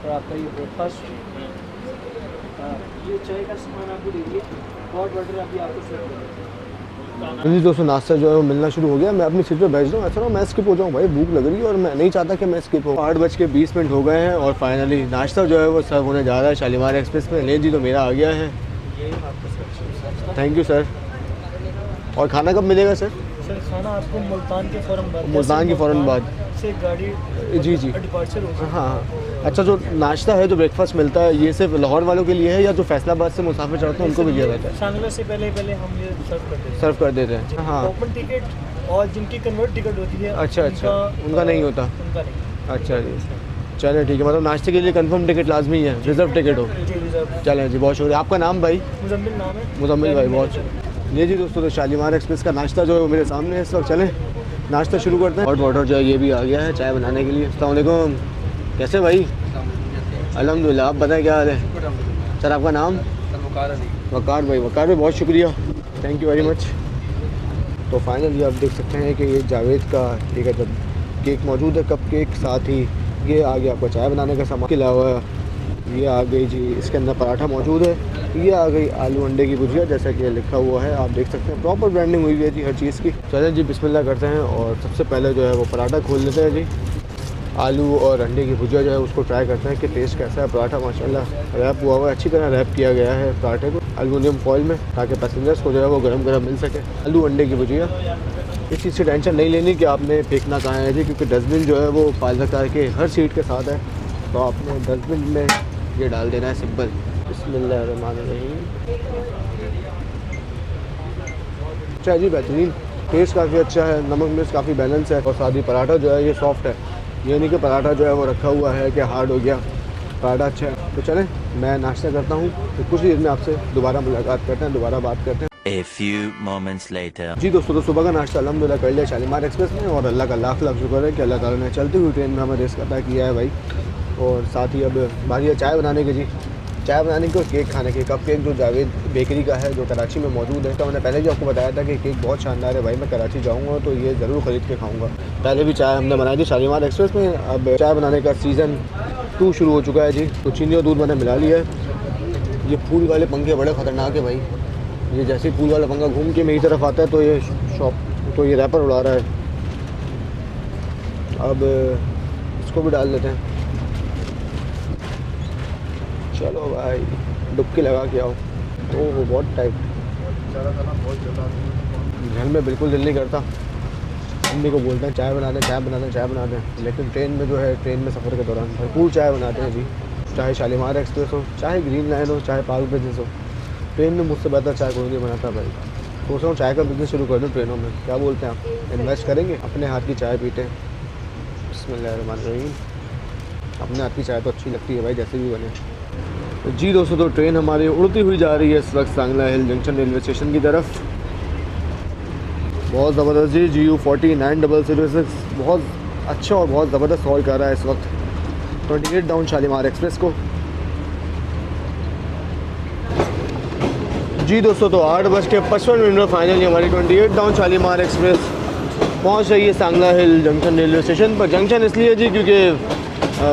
और आपका ये ब्रेकफास्ट, ये चाय का सामान आपको दीजिए, हॉट वाटर अभी आपको सर्व करेंगे। जी दोस्तों, नाश्ता जो है वो मिलना शुरू हो गया। मैं अपनी सीट पे बैठ रहा हूँ, ऐसा ना मैं स्किप हो जाऊँ भाई, भूख लग रही है और मैं नहीं चाहता कि मैं स्किप हो। 8:20 हो गए हैं और फाइनली नाश्ता जो है वो सर्व होने जा रहा है शालीमार एक्सप्रेस में। ले जी, तो मेरा आ गया है। Thank you sir. और खाना कब मिलेगा सर? सर खाना आपको मुल्तान के फ़ौरन बाद, मुल्तान के फ़ौरन बाद से गाड़ी जी जी डिपार्चर हो। हाँ। अच्छा, जो नाश्ता है, जो ब्रेकफास्ट मिलता है, ये सिर्फ लाहौर वालों के लिए है या जो फैसलाबाद से मुसाफिर चढ़ते हैं उनको भी दिया जाता है? सांगला से पहले हम ये सर्व कर देते हैं। हाँ। ओपन टिकट और जिनकी कन्वर्ट टिकट होती है अच्छा, उनका नहीं होता। उनका नहीं। अच्छा जी, चलें ठीक है। मतलब नाश्ते के लिए कंफर्म टिकट लाजमी है, रिजर्व टिकट हो? जी रिजर्व। चलें जी, बहुत शुक्रिया। आपका नाम भाई? मुजम्मिल नाम है। मुजम्मिल भाई, बहुत शुक्रिया। ये जी दोस्तों, तो शालीमार एक्सप्रेस का नाश्ता जो है वो मेरे सामने है इस वक्त। चलें नाश्ता शुरू करते हैं। हॉट वाटर जो है ये भी आ गया है चाय बनाने के लिए। अस्सलाम वालेकुम, कैसे भाई? अल्हम्दुलिल्लाह, आप बताएं क्या हाल है? सर आपका नाम? वकार भाई। वकार भाई, बहुत शुक्रिया, थैंक यू वेरी मच। तो फाइनली आप देख सकते हैं कि ये जावेद का ठीक है, जब केक मौजूद है, कप केक, साथ ही ये आ गया आपको चाय बनाने का सामान के अलावा ये आ गई जी, इसके अंदर पराठा मौजूद है। ये आ गई आलू अंडे की भुजिया, जैसा कि लिखा हुआ है, आप देख सकते हैं प्रॉपर ब्रांडिंग हुई है जी हर चीज़ की। चलें जी, बिस्मिल्लाह करते हैं और सबसे पहले जो है वो पराठा खोल लेते हैं जी। आलू और अंडे की भुजिया जो है उसको ट्राई करते हैं कि टेस्ट कैसा है। पराठा माशाल्लाह रैप हुआ हुआ है, अच्छी तरह रैप किया गया है पराठे को एल्युमिनियम फॉइल में, ताकि पैसेंजर्स को जो है वो गरम गरम मिल सके। आलू अंडे की भुजिया, इस चीज़ की टेंशन नहीं लेनी कि आपने फेंकना कहाँ है जी, क्योंकि डस्टबिन जो है वो पालकार के हर सीट के साथ है, तो आपने डस्टबिन में ये डाल देना है, सिंपल। बिस्मिल्लाहिर्रहमानिर्रहीम। अच्छा जी, बेहतरीन, टेस्ट काफ़ी अच्छा है, नमक मिर्च काफ़ी बैलेंस है और साथ ही पराठा जो है ये सॉफ्ट है, ये नहीं कि पराठा जो है वो रखा हुआ है कि हार्ड हो गया। पराठा अच्छा है। तो चलें मैं नाश्ता करता हूँ, तो कुछ देर में आपसे दोबारा मुलाकात करते हैं, दोबारा बात करते हैं। A few moments later. जी दोस्तों, तो सुबह का नाश्ता अल्हम्दुलिल्लाह कर लिया शालीमार एक्सप्रेस में और अल्लाह का लाख लाख शुक्र है कि अल्लाह ताला ने चलती हुई ट्रेन में हमें रिस्क अता किया है भाई। और साथ ही अब बारी है चाय बनाने की जी, चाय बनाने की और केक खाने की। कप केक जो जावेद बेकरी का है, जो कराची में मौजूद है, तो मैंने पहले भी आपको बताया था कि केक बहुत शानदार है भाई। मैं कराची जाऊँगा तो ये ज़रूर ख़रीद के खाऊँगा। पहले भी चाय हमने बनाई थी शालीमार एक्सप्रेस में। अब चाय बनाने का सीज़न 2 शुरू हो चुका है जी। तो चीनी और दूध मैंने मिला लिया है। ये फूल वाले पंखे बड़े ख़तरनाक है भाई, ये जैसे ही फूल वाला पंखा घूम के मेरी तरफ आता है तो ये ये रैपर उड़ा रहा है। अब इसको भी डाल देते हैं। चलो भाई, डुबकी लगा के आओ। ओह बहुत टाइट, घर में बिल्कुल दिल नहीं करता। मम्मी को बोलते हैं चाय बना दें, चाय बना दें, चाय बना दें, लेकिन ट्रेन में जो है, ट्रेन में सफ़र के दौरान भरपूर चाय बनाते हैं जी। चाहे शालीमार एक्सप्रेस हो, चाहे ग्रीन लाइन हो, चाहे पार्क बिजनेस हो, ट्रेन में मुझसे बेहतर चाय कोई नहीं बनाता भाई। सोच रहा हूँ चाय का बिज़नेस शुरू कर दूँ ट्रेनों में, क्या बोलते हैं आप? इन्वेस्ट करेंगे, अपने हाथ की चाय पीते हैं। बिस्मिल्लाहिर्रहमानिर्रहीम। अपने हाथ की चाय तो अच्छी लगती है भाई, जैसे भी बने। तो जी दोस्तों, तो ट्रेन हमारी उड़ती हुई जा रही है इस वक्त सांगला हिल जंक्शन रेलवे स्टेशन की तरफ। बहुत ज़बरदस्त जी, GU 490006 बहुत अच्छा और बहुत ज़बरदस्त हॉल कर रहा है इस वक्त 28 डाउन शालीमार एक्सप्रेस को। जी दोस्तों, तो 8:55 फाइनली हमारी 28 डाउन शालीमार एक्सप्रेस पहुंच रही है सांगला हिल जंक्शन रेलवे स्टेशन पर। जंक्शन इसलिए जी क्योंकि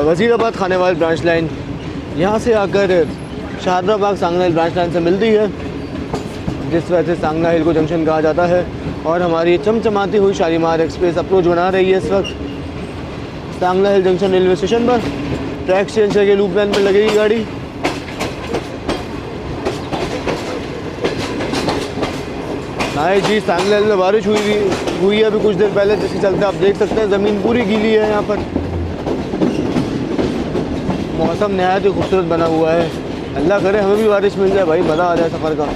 वज़ीराबाद खानेवाल ब्रांच लाइन यहाँ से आकर शाहदराबाद सांगला हिल ब्रांच लाइन से मिलती है, जिस वजह से सांगला हिल को जंक्शन कहा जाता है। और हमारी चमचमाती हुई शालीमार एक्सप्रेस अप्रोच बना रही है इस वक्त सांगला हिल जंक्शन रेलवे स्टेशन पर। ट्रैक चेंज करके लूप लाइन पर लगेगी गाड़ी। हाय जी, सांगला हिल में बारिश हुई है अभी कुछ देर पहले, जिसके चलते आप देख सकते हैं ज़मीन पूरी गीली है यहाँ पर। मौसम नहायत ही खूबसूरत बना हुआ है। अल्लाह करे हमें भी बारिश मिल जाए भाई, मज़ा आ जाए सफ़र का।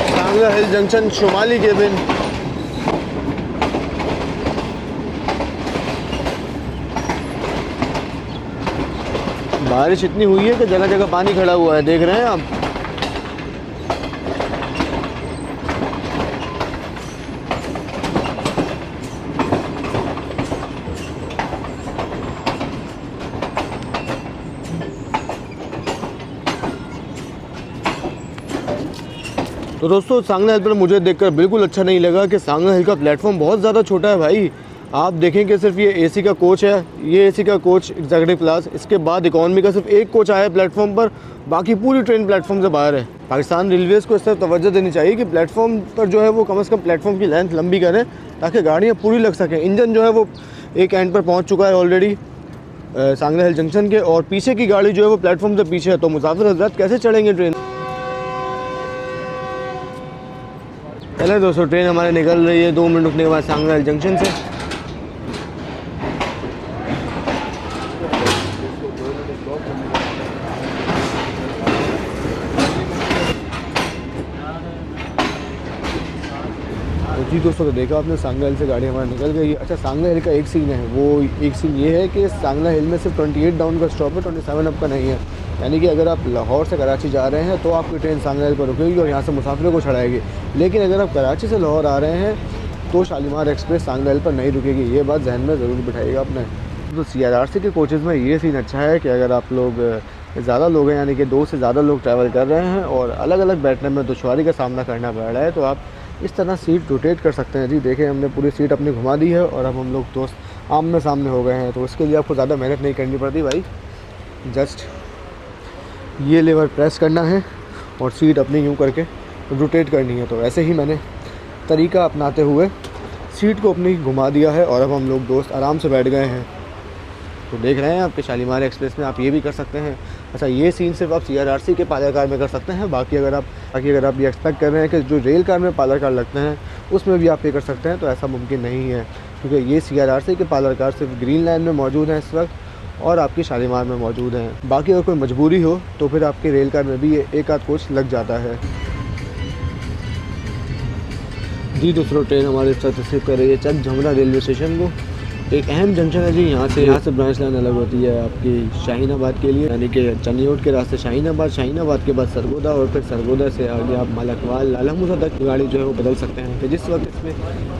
सांगला हिल जंक्शन शुमाली केबिन। बारिश इतनी हुई है कि जगह जगह पानी खड़ा हुआ है, देख रहे हैं आप। तो दोस्तों, सांगला हिल पर मुझे देखकर बिल्कुल अच्छा नहीं लगा कि सांगला हिल का प्लेटफॉर्म बहुत ज़्यादा छोटा है भाई। आप देखें कि सिर्फ ये एसी का कोच है, ये एसी का कोच एग्जीक्यूटिव क्लास, इसके बाद इकॉनमी का सिर्फ एक कोच आया है प्लेटफॉर्म पर, बाकी पूरी ट्रेन प्लेटफॉर्म से बाहर है। पाकिस्तान रेलवेज़ को इस तरफ तवज्जो देनी चाहिए कि प्लेटफॉर्म पर जो है वो कम से कम प्लेटफॉर्म की लेंथ लंबी करें ताकि गाड़ियाँ पूरी लग सकें। इंजन जो है वो एक एंड पर पहुँच चुका है ऑलरेडी सांगला हिल जंक्शन के, और पीछे की गाड़ी जो है वो प्लेटफॉर्म से पीछे है, तो मुसाफिर हज़रात कैसे चढ़ेंगे ट्रेन। चले दोस्तों, ट्रेन हमारे निकल रही है 2 मिनट रुकने के बाद सांगला हिल जंक्शन से। जी दोस्तों, तो देखा आपने सांगला हिल से गाड़ी हमारा निकल गई। अच्छा, सांगला हिल का एक सीन है, वो एक सीन ये है कि सांगला हिल में सिर्फ 28 डाउन का स्टॉप है, 27 अप का नहीं है। यानी कि अगर आप लाहौर से कराची जा रहे हैं तो आपकी ट्रेन सांगला हिल पर रुकेगी और यहाँ से मुसाफिरों को चढ़ाएगी। लेकिन अगर आप कराची से लाहौर आ रहे हैं तो शालीमार एक्सप्रेस सांगला हिल पर नहीं रुकेगी, ये बात जहन में ज़रूर बिठाइएगा आपने। तो CRRC के कोचेज़ में ये सीन अच्छा है कि अगर आप लोग ज़्यादा लोग हैं, यानी कि 2 से ज़्यादा लोग ट्रैवल कर रहे हैं और अलग अलग बैठने में दुश्वारी का सामना करना पड़ रहा है, तो आप इस तरह सीट रोटेट कर सकते हैं। जी देखें, हमने पूरी सीट अपनी घुमा दी है और अब हम लोग दोस्त आमने सामने हो गए हैं, तो इसके लिए आपको ज़्यादा मेहनत नहीं करनी पड़ती भाई। जस्ट ये लेवर प्रेस करना है और सीट अपनी यूँ करके रोटेट करनी है। तो ऐसे ही मैंने तरीका अपनाते हुए सीट को अपनी घुमा दिया है और अब हम लोग दोस्त आराम से बैठ गए हैं। तो देख रहे हैं आपके शालीमार एक्सप्रेस में आप ये भी कर सकते हैं। अच्छा, ये सीन सिर्फ आप CRRC के पार्लर कार में कर सकते हैं, बाकी अगर आप ये एक्सपेक्ट कर रहे हैं कि जो रेल कार में पार्लर कार लगते हैं उसमें भी आप ये कर सकते हैं, तो ऐसा मुमकिन नहीं है, क्योंकि ये CRRC के पार्लर कार सिर्फ ग्रीन लाइन में मौजूद हैं इस वक्त और आपकी शालीमार में मौजूद हैं। बाकी अगर कोई मजबूरी हो तो फिर आपके रेल कार में भी एक आध कोच लग जाता है। जी दोस्तों, ट्रेन हमारे साथ रिसीव कर रही है चक झमरा रेलवे स्टेशन को। एक अहम जंक्शन है जी, यहाँ से ब्रांच लाइन अलग होती है आपकी शाहीनाबाद के लिए, यानी कि चन्नीओट के रास्ते शाहीनाबाद के बाद सरगोदा और फिर सरगोदा से आगे आप मलकवाल लाला मूसा तक गाड़ी जो है वो बदल सकते हैं। कि जिस वक्त इसमें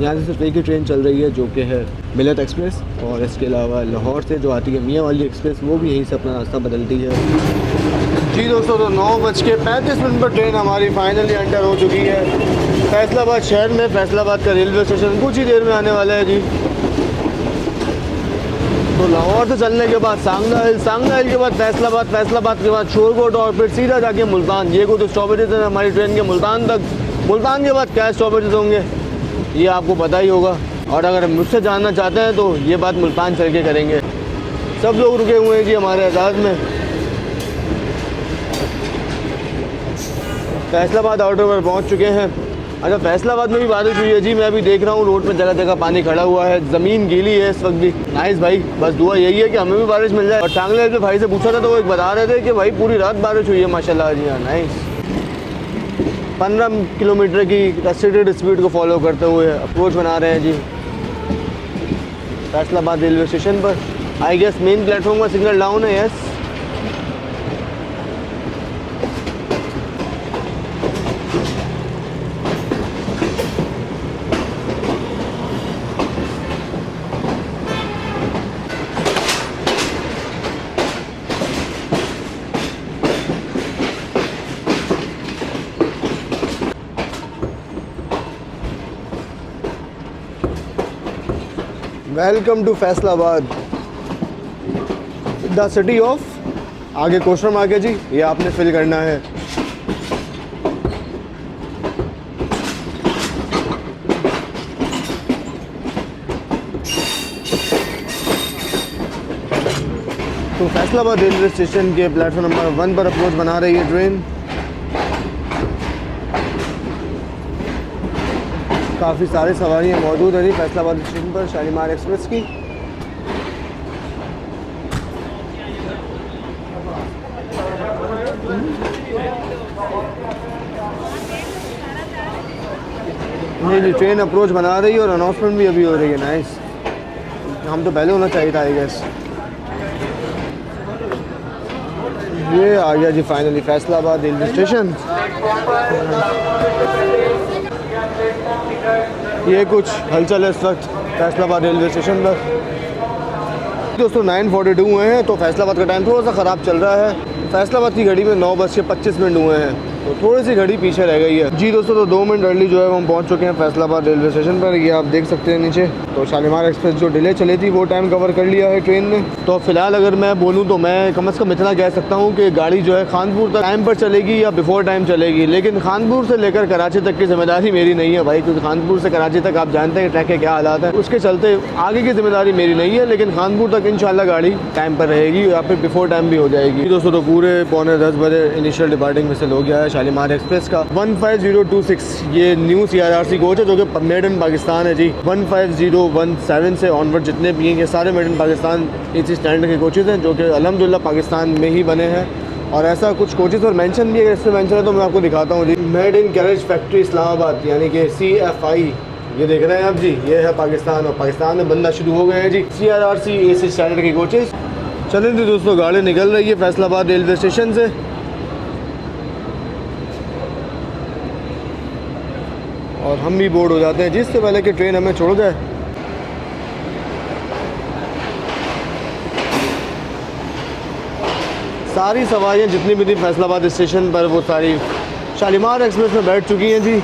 यहाँ से सिर्फ एक ही ट्रेन चल रही है जो कि है मिलत एक्सप्रेस, और इसके अलावा लाहौर से जो आती है मियाँ वाली एक्सप्रेस, वो भी यहीं से अपना रास्ता बदलती है। जी दोस्तों, तो 9:35 पर ट्रेन हमारी फाइनली एंटर हो चुकी है फैसलाबाद शहर में। फैसलाबाद का रेलवे स्टेशन कुछ ही देर में आने वाला है जी। तो लाहौर से चलने के बाद सांगला हिल के बाद फैसलाबाद के बाद शोरकोट और फिर सीधा जाके मुल्तान। ये कुछ स्टॉपेजेस हैं हमारी ट्रेन के मुल्तान तक। मुल्तान के बाद क्या स्टॉपेजेस होंगे ये आपको पता ही होगा, और अगर मुझसे जानना चाहते हैं तो ये बात मुल्तान चल के करेंगे। सब लोग रुके हुए हैं जी हमारे आज़ाद में। फैसलाबाद आउटर पर पहुँच चुके हैं। अच्छा, फैसलाबाद में भी बारिश हुई है जी, मैं अभी देख रहा हूँ रोड पे जगह जगह पानी खड़ा हुआ है, ज़मीन गीली है इस वक्त भी। नाइस भाई, बस दुआ यही है कि हमें भी बारिश मिल जाए। और सांगला हिल पे भाई से पूछा था तो वो एक बता रहे थे कि भाई पूरी रात बारिश हुई है माशाल्लाह जी। हाँ नाइस। 15 किलोमीटर की रेस्ट्रिक्टेड स्पीड को फॉलो करते हुए अप्रोच बना रहे हैं जी फैसलाबाद रेलवे स्टेशन पर। आई गेस मेन प्लेटफॉर्म का सिग्नल डाउन है। Yes, welcome to Faisalabad the city of. आगे क्वेश्चन मार्क है जी, ये आपने फिल करना है। तो फैसलाबाद रेलवे स्टेशन के प्लेटफॉर्म नंबर 1 पर अप्रोच बना रही है ट्रेन। काफ़ी सारी सवारियाँ मौजूद हैं जी फैसलाबाद स्टेशन पर शालीमार एक्सप्रेस की। नहीं जी, ट्रेन अप्रोच बना रही है और अनाउंसमेंट भी अभी हो रही है। नाइस, हम तो पहले होना चाहिए था आई गेस। ये आ गया जी फाइनली फैसलाबाद रेलवे स्टेशन। ये कुछ हलचल है इस वक्त फैसलाबाद रेलवे स्टेशन पर। दोस्तों 9:42 हुए हैं, तो फैसलाबाद का टाइम थोड़ा सा ख़राब चल रहा है। फैसलाबाद की घड़ी में 9:25 हुए हैं। तो थोड़ी सी घड़ी पीछे रह गई है जी दोस्तों। तो 2 मिनट अर्ली जो है हम पहुंच चुके हैं फैसलाबाद रेलवे स्टेशन पर। ये आप देख सकते हैं नीचे। तो शालीमार एक्सप्रेस जो डिले चली थी वो टाइम कवर कर लिया है ट्रेन ने। तो फिलहाल अगर मैं बोलूँ तो मैं कम से कम इतना कह सकता हूँ कि गाड़ी जो है खानपुर तक टाइम पर चलेगी या बिफोर टाइम चलेगी, लेकिन खानपुर से लेकर कराची तक की जिम्मेदारी मेरी नहीं है भाई, क्योंकि खानपुर से कराची तक आप जानते हैं ट्रैक के क्या हालात हैं। उसके चलते आगे की जिम्मेदारी मेरी नहीं है, लेकिन खानपुर तक इंशाल्लाह गाड़ी टाइम पर रहेगी या फिर बिफोर टाइम भी हो जाएगी। दोस्तों तो पूरे 9:45 बजे इनिशियल डिपार्टिंग में से हो गया है शालीमार एक्सप्रेस का 15026। ये न्यू CRRC कोच है जो कि मेड इन पाकिस्तान है जी। 15017 से ऑनवर्ड जितने भी हैं ये सारे made in Pakistan AC standard के कोचेज़ हैं जो कि अल्हम्दुलिल्लाह पाकिस्तान में ही बने हैं। और ऐसा कुछ कोचेज़ और मेंशन भी है, इसमें मेंशन है तो मैं आपको दिखाता हूँ जी। Made in carriage factory Islamabad यानी कि CFI, ये देख रहे हैं आप जी, ये है पाकिस्तान। और पाकिस्तान में बनना शुरू हो गए हैं जी CRRC AC स्टैंडर्ड के कोचेज़। चलें जी दोस्तों, गाड़ी निकल रही है फैसलाबाद रेलवे स्टेशन से। और हम भी बोर्ड हो जाते हैं जिससे पहले कि ट्रेन हमें छोड़ जाए। सारी सवारियाँ जितनी भी थी फैसलाबाद स्टेशन पर वो सारी शालीमार एक्सप्रेस में बैठ चुकी हैं जी।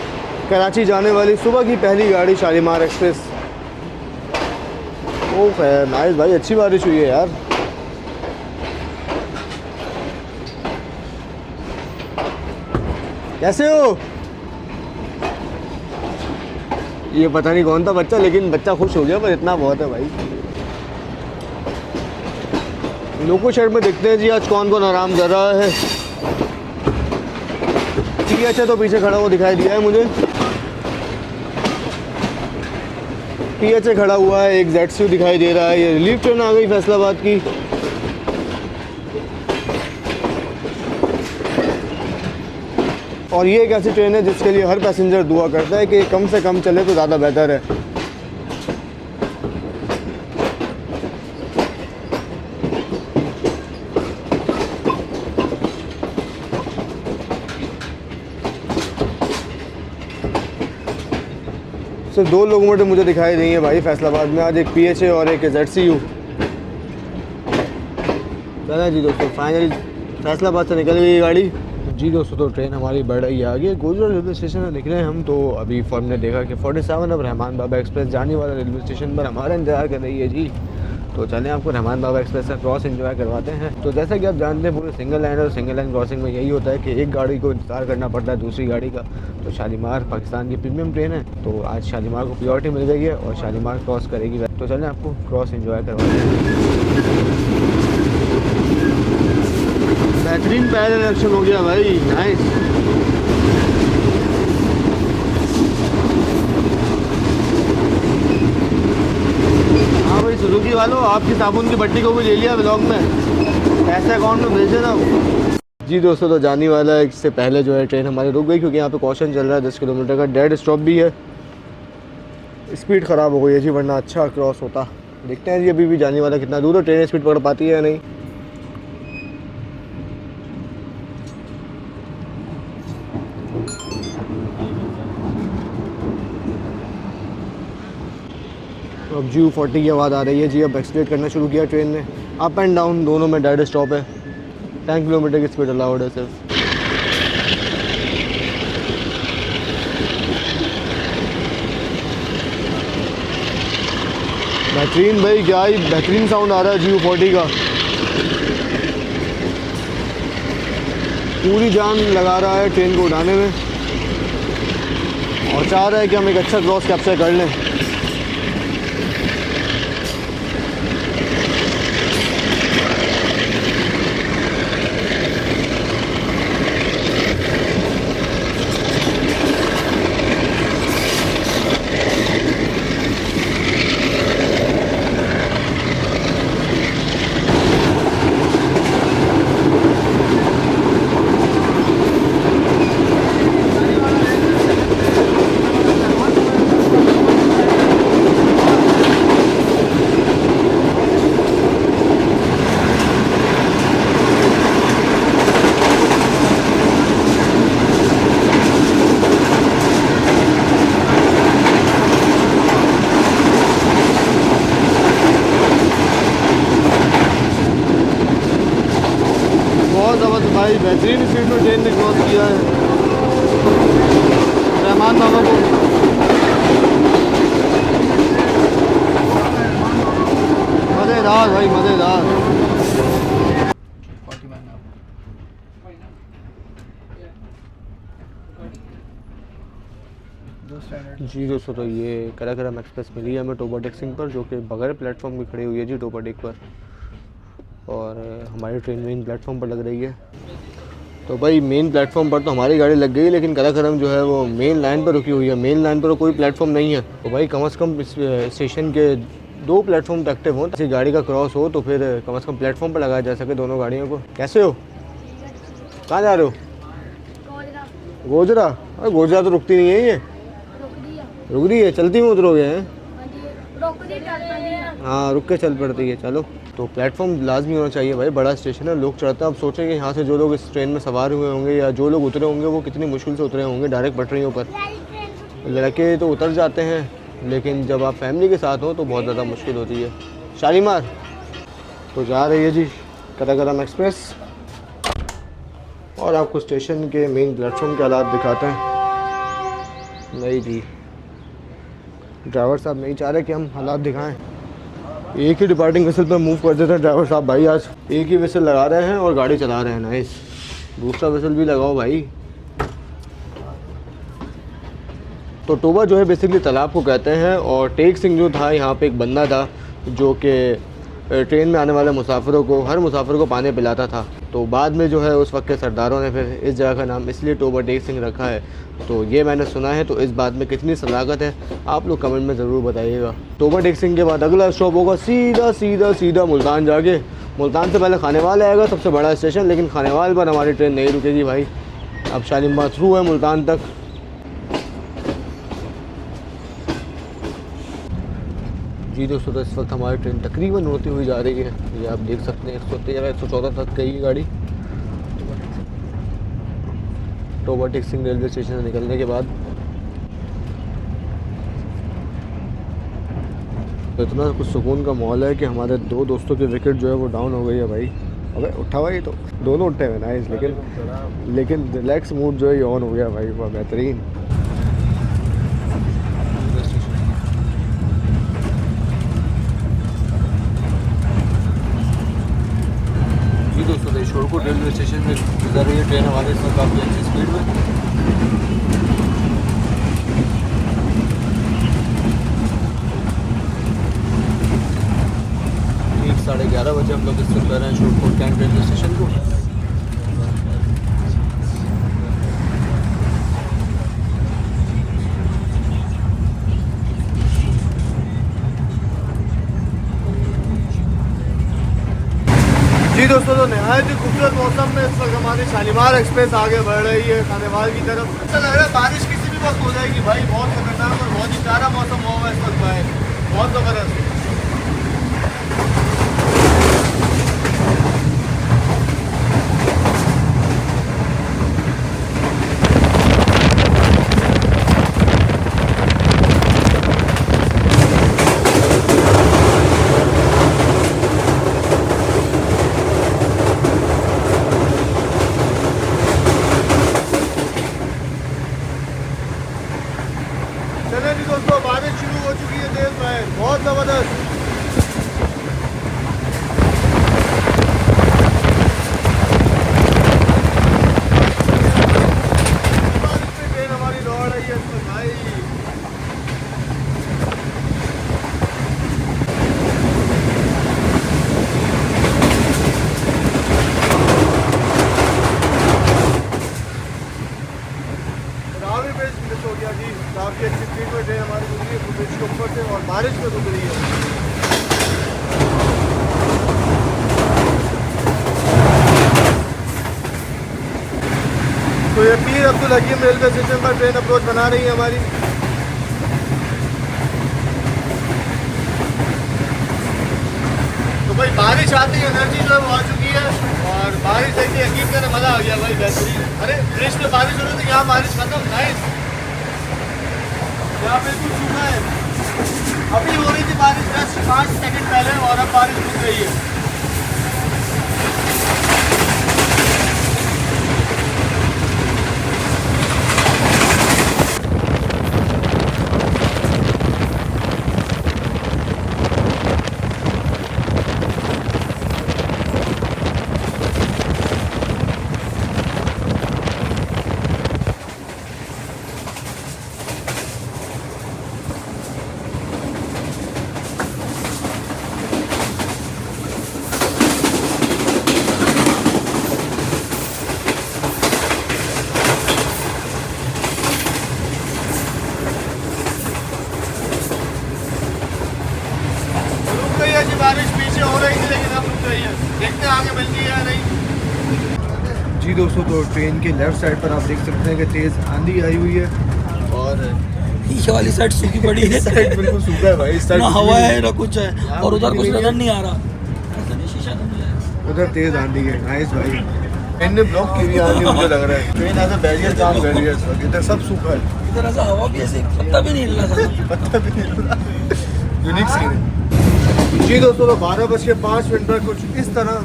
कराची जाने वाली सुबह की पहली गाड़ी शालीमार एक्सप्रेस। ओ खैर नाइस भाई, अच्छी बारिश हुई है यार। कैसे हो? ये पता नहीं कौन था बच्चा, लेकिन बच्चा खुश हो गया, पर इतना बहुत है भाई। लोको शहर में देखते हैं जी आज कौन कौन आराम कर रहा है। PH तो पीछे खड़ा हुआ दिखाई दिया है मुझे। PH खड़ा हुआ है, एक ZCU दिखाई दे रहा है। ये रिलीफ ट्रेन आ गई फैसलाबाद की। और ये एक ऐसी ट्रेन है जिसके लिए हर पैसेंजर दुआ करता है कि कम से कम चले तो ज़्यादा बेहतर है। सिर्फ 2 लोकोमोटिव मुझे दिखाई दी है भाई फैसलाबाद में आज, एक PH और एक ZCU। चला जी दोस्तों, फाइनली फैसलाबाद से निकल गई गाड़ी जी दोस्तों। तो ट्रेन हमारी बढ़ रही है आगे। गुजरात रेलवे स्टेशन में निकले हैं हम। तो अभी फॉर्म ने देखा कि 47 अब रहमान बाबा एक्सप्रेस जाने वाला रेलवे स्टेशन पर हमारा इंतजार कर रही है जी। तो चलें आपको रहमान बाबा एक्सप्रेस का क्रॉस एंजॉय करवाते हैं। तो जैसा कि आप जानते हैं पूरे सिंगल लाइन और सिंगल लाइन क्रॉसिंग में यही होता है कि एक गाड़ी को इंतजार करना पड़ता है दूसरी गाड़ी का। तो शालीमार पाकिस्तान की प्रीमियम ट्रेन है, तो आज शालीमार को प्रायोरिटी मिल गई है और शालीमार क्रॉस करेगी। तो चलें आपको क्रॉस एंजॉय करवाते हैं। बेहतरीन पैदल एक्शन हो गया भाई, नाइस। हाँ भाई सुजुकी वालों, आपकी साबुन की बट्टी को भी ले लिया ब्लॉग में, पैसे अकाउंट में भेज देना जी दोस्तों। तो जाने वाला है, इससे पहले जो है ट्रेन हमारी रुक गई क्योंकि यहाँ पे कॉशन चल रहा है 10 किलोमीटर का। डेड स्टॉप भी है, स्पीड ख़राब हो गई है जी, वरना अच्छा क्रॉस होता। देखते हैं जी अभी भी जाने वाला कितना दूर है, ट्रेन स्पीड पकड़ पाती है या नहीं। अब G40 की आवाज़ आ रही है जी। अब एक्सीलरेट करना शुरू किया ट्रेन ने। अप एंड डाउन दोनों में डेड स्टॉप है। 10 किलोमीटर की स्पीड अलाउड है सिर्फ। बेहतरीन भाई, क्या ही बेहतरीन साउंड आ रहा है G40 का। पूरी जान लगा रहा है ट्रेन को उड़ाने में और चाह रहा है कि हम एक अच्छा क्रॉस कैप्चर कर लें। भाई बेहतरीन स्पीड में ट्रेन ने क्रॉस किया है। रहमान मामा को मज़ेदार भाई, मज़ेदार। जी दोस्तों, तो ये कराकरम एक्सप्रेस मिली है हमें टोबा टेक्सिंग पर, जो कि बगैर प्लेटफॉर्म की खड़ी हुई है जी टोबा टेक पर, और हमारी ट्रेन मेन प्लेटफॉर्म पर लग रही है। तो भाई मेन प्लेटफॉर्म पर तो हमारी गाड़ी लग गई, लेकिन कराकरम जो है वो मेन लाइन पर रुकी हुई है। मेन लाइन पर कोई प्लेटफॉर्म नहीं है, तो भाई कम से कम इस स्टेशन के 2 प्लेटफॉर्म तो एक्टिव हों, किसी गाड़ी का क्रॉस हो तो फिर कम से कम प्लेटफॉर्म पर लगाया जा सके दोनों गाड़ियों को। कैसे हो, कहाँ जा रहे हो? गोजरा? अरे गोजरा तो रुकती नहीं है, ये रुक रही है, चलती में उतरोगे हैं? हाँ, रुक के चल पड़ती है। चलो, तो प्लेटफॉर्म लाजमी होना चाहिए भाई, बड़ा स्टेशन है, लोग चढ़ते हैं। अब सोचें कि यहाँ से जो लोग इस ट्रेन में सवार हुए होंगे या जो लोग उतरे होंगे वो कितनी मुश्किल से उतरे होंगे डायरेक्ट पटरियों पर। लड़के तो उतर जाते हैं, लेकिन जब आप फैमिली के साथ हो तो बहुत ज़्यादा मुश्किल होती है। शालीमार तो जा रही है जी कराकरम एक्सप्रेस, और आपको स्टेशन के मेन प्लेटफॉर्म के हालात दिखाते हैं। नहीं जी, ड्राइवर साहब नहीं चाह रहे कि हम हालात दिखाएं। एक ही डिपार्टिंग विसल पर मूव कर देते हैं ड्राइवर साहब। भाई आज एक ही विसल लगा रहे हैं और गाड़ी चला रहे हैं। नाइस, दूसरा विसल भी लगाओ भाई। तो टोबा जो है बेसिकली तालाब को कहते हैं, और टेक सिंह जो था यहाँ पे एक बंदा था जो कि ट्रेन में आने वाले मुसाफिरों को, हर मुसाफिर को पानी पिलाता था। तो बाद में जो है उस वक्त के सरदारों ने फिर इस जगह का नाम इसलिए टोबा टेक सिंह रखा है। तो ये मैंने सुना है, तो इस बात में कितनी सलागत है आप लोग कमेंट में ज़रूर बताइएगा। टोबा टेक सिंह के बाद अगला स्टॉप होगा सीधा सीधा सीधा मुल्तान जाके। मुल्तान से पहले खानेवाल आएगा, सबसे बड़ा स्टेशन, लेकिन खानेवाल पर हमारी ट्रेन नहीं रुकेगी भाई। अब शालीमार थ्रू है मुल्तान तक। जी दोस्तों, तो इस वक्त हमारी ट्रेन तकरीबन होती हुई जा रही है, ये आप देख सकते हैं। 113 114 तक गई गाड़ी टोबा टेक सिंह रेलवे स्टेशन से निकलने के बाद। तो इतना कुछ सुकून का माहौल है कि हमारे 2 दोस्तों की विकेट जो है वो डाउन हो गई है भाई। अबे उठा हुआ ही तो दोनों उठे हुए नाइस, लेकिन रिलैक्स मूड जो है ये ऑन हो गया भाई, वह बेहतरीन। दोस्तों, शोरकोट रेलवे स्टेशन में गुजर रही है ट्रेन हमारे इस वक्त काफ़ी अच्छी स्पीड में। 11:30 बजे हम लोग इस वक्त रहे हैं शोरकोट कैंट रेलवे स्टेशन को। जी दोस्तों, तो नहायत ही खूबसूरत मौसम में इस वक्त हमारी शालीमार एक्सप्रेस आगे बढ़ रही है खानेवाल की तरफ। ऐसा लग रहा है बारिश किसी भी वक्त हो जाएगी भाई, बहुत खतरनाक और बहुत ही प्यारा मौसम हुआ है इस वक्त भाई, बहुत ज़बरदस्त। चले जी दोस्तों, बारिश शुरू हो चुकी है तेज भाई, बहुत ज़बरदस्त। बारिश में ट्रेन हमारी दौड़ रही है इसमें भाई। रावी ब्रिज मिस हो गया जी, काफ़ी अच्छी स्पीड में ट्रेन हमारी गुजरी है ब्रिज के ऊपर से, और बारिश में गुजरी है। तो ये पीर अब्दुल हकीम रेलवे स्टेशन पर ट्रेन अप्रोच बना रही है हमारी। तो भाई बारिश आती है, एनर्जी जो है वो आ चुकी है, और बारिश देखिए यकीन करने मज़ा आ गया भाई, बेहतरीन। अरे ब्रिज में बारिश हो रही थी, यहाँ बारिश खत्म, नाइस। यहाँ बिल्कुल सूखा है, अभी हो रही थी बारिश जस्ट 5 सेकंड पहले, और अब बारिश रुक गई है। जी दोस्तों, तो ट्रेन के लेफ्ट साइड पर आप देख सकते हैं कि तेज़ आंधी आई हुई है और ये वाली साइड सूखी पड़ी है, इस साइड बिल्कुल सूखा है भाई। इस साइड ना हवा है ना कुछ है, हाँ, और उधर कुछ नहीं नजर है। नहीं आ रहा, ऐसा नहीं शीशा धुंध है। उधर तेज़ आंधी है। नाइस भाई, ट्रेन ने ब्लॉक की हुई आंधी मुझे लग रहा है। ट्रेन ऐसा बैरियर काम कर रही है इस वक्त, इधर सब सूखा है, इधर ऐसा हवा भी ऐसे पत्ता भी नहीं हिल रहा था। पता भी नहीं चल रहा। यूनिक सीन है। जी दोस्तों, तो 12:05 पर कुछ इस तरह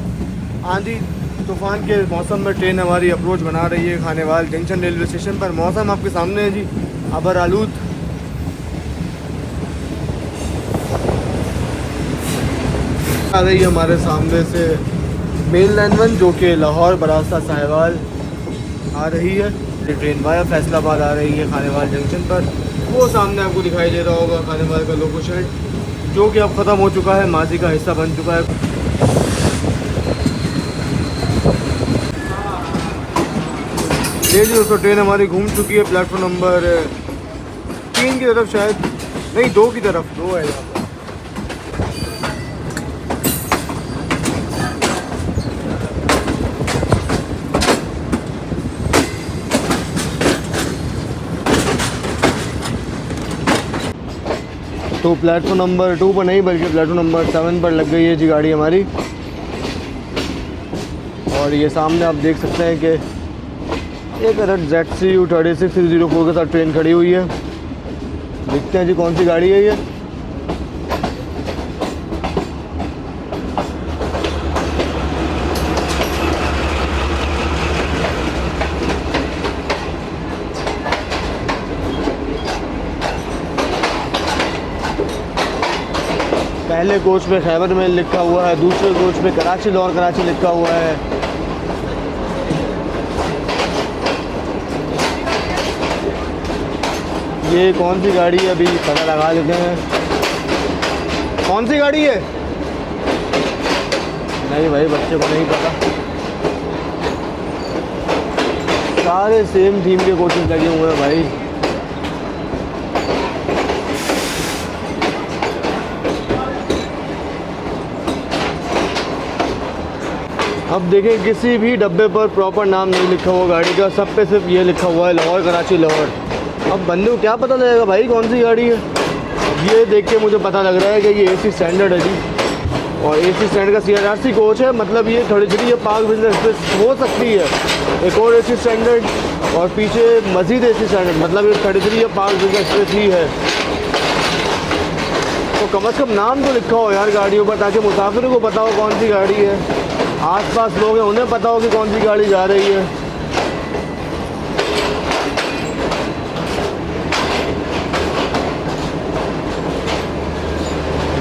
आंधी तूफान के मौसम में ट्रेन हमारी अप्रोच बना रही है खानेवाल जंक्शन रेलवे स्टेशन पर। मौसम आपके सामने है जी, अबर आलूद। आ रही है हमारे सामने से मेल लाइन 1 जो कि लाहौर बरास्ता साहिवाल आ रही है। ये ट्रेन वाया फैसलाबाद आ रही है खानेवाल जंक्शन पर। वो सामने आपको दिखाई दे रहा होगा खानेवाल का लोगो शेड, जो कि अब ख़त्म हो चुका है, माजी का हिस्सा बन चुका है। ये जो दोस्तों ट्रेन हमारी घूम चुकी है प्लेटफॉर्म नंबर 3 की तरफ, शायद नहीं 2 की तरफ, 2 है यहाँ पर। तो प्लेटफॉर्म नंबर 2 पर नहीं बल्कि प्लेटफॉर्म नंबर 7 पर लग गई है जी गाड़ी हमारी। और ये सामने आप देख सकते हैं कि एक ZCU 3604 के साथ ट्रेन खड़ी हुई है। देखते हैं जी कौन सी गाड़ी है ये। पहले कोच में खैबर में लिखा हुआ है, दूसरे कोच में कराची लाहौर कराची लिखा हुआ है। ये कौन सी गाड़ी है अभी पता लगा लेते हैं। कौन सी गाड़ी है? नहीं भाई, बच्चे को नहीं पता। सारे सेम थीम के कोचेस लगे हुए हैं भाई। अब देखें, किसी भी डब्बे पर प्रॉपर नाम नहीं लिखा हुआ गाड़ी का, सब पे सिर्फ ये लिखा हुआ है लाहौर कराची लाहौर। अब बंदे को क्या पता लगेगा भाई कौन सी गाड़ी है? ये देख के मुझे पता लग रहा है कि ये AC स्टैंडर्ड है जी, और AC स्टैंडर्ड का CRRC कोच है। मतलब ये 33 पार्क बिजनेस एक्सप्रेस हो सकती है, एक और AC स्टैंडर्ड और पीछे मजीद AC स्टैंडर्ड, मतलब ये 33 पार्क बिजनेस एक्सप्रेस ही है। तो कम से कम नाम तो लिखा हो यार गाड़ियों पर, ताकि मुसाफिरों को पता हो कौन सी गाड़ी है। आसपास लोग हैं उन्हें पता हो कि कौन सी गाड़ी जा रही है।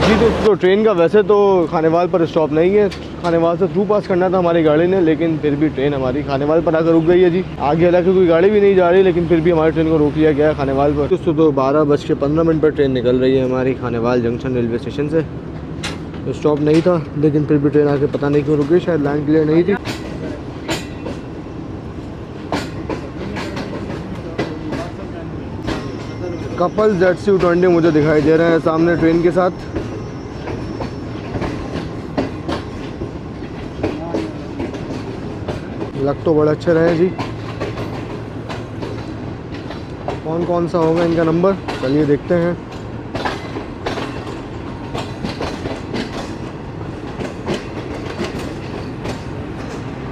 जी तो ट्रेन का वैसे तो खानेवाल पर स्टॉप नहीं है, खानेवाल से थ्रू पास करना था हमारी गाड़ी ने, लेकिन फिर भी ट्रेन हमारी खानेवाल पर आकर रुक गई है जी। आगे हालांकि कोई गाड़ी भी नहीं जा रही, लेकिन फिर भी हमारी ट्रेन को रोक लिया गया है खानेवाल पर। दोस्तों तो 12:15 पर ट्रेन निकल रही है हमारी खानेवाल जंक्शन रेलवे स्टेशन से। तो स्टॉप नहीं था, लेकिन फिर भी ट्रेन आके पता नहीं क्यों रुक गई, शायद लाइन क्लियर नहीं थी। कपल ZCU 20 मुझे दिखाई दे रहे हैं सामने ट्रेन के साथ। लग तो बड़े अच्छे रहे जी। कौन कौन सा होगा इनका नंबर, चलिए देखते हैं।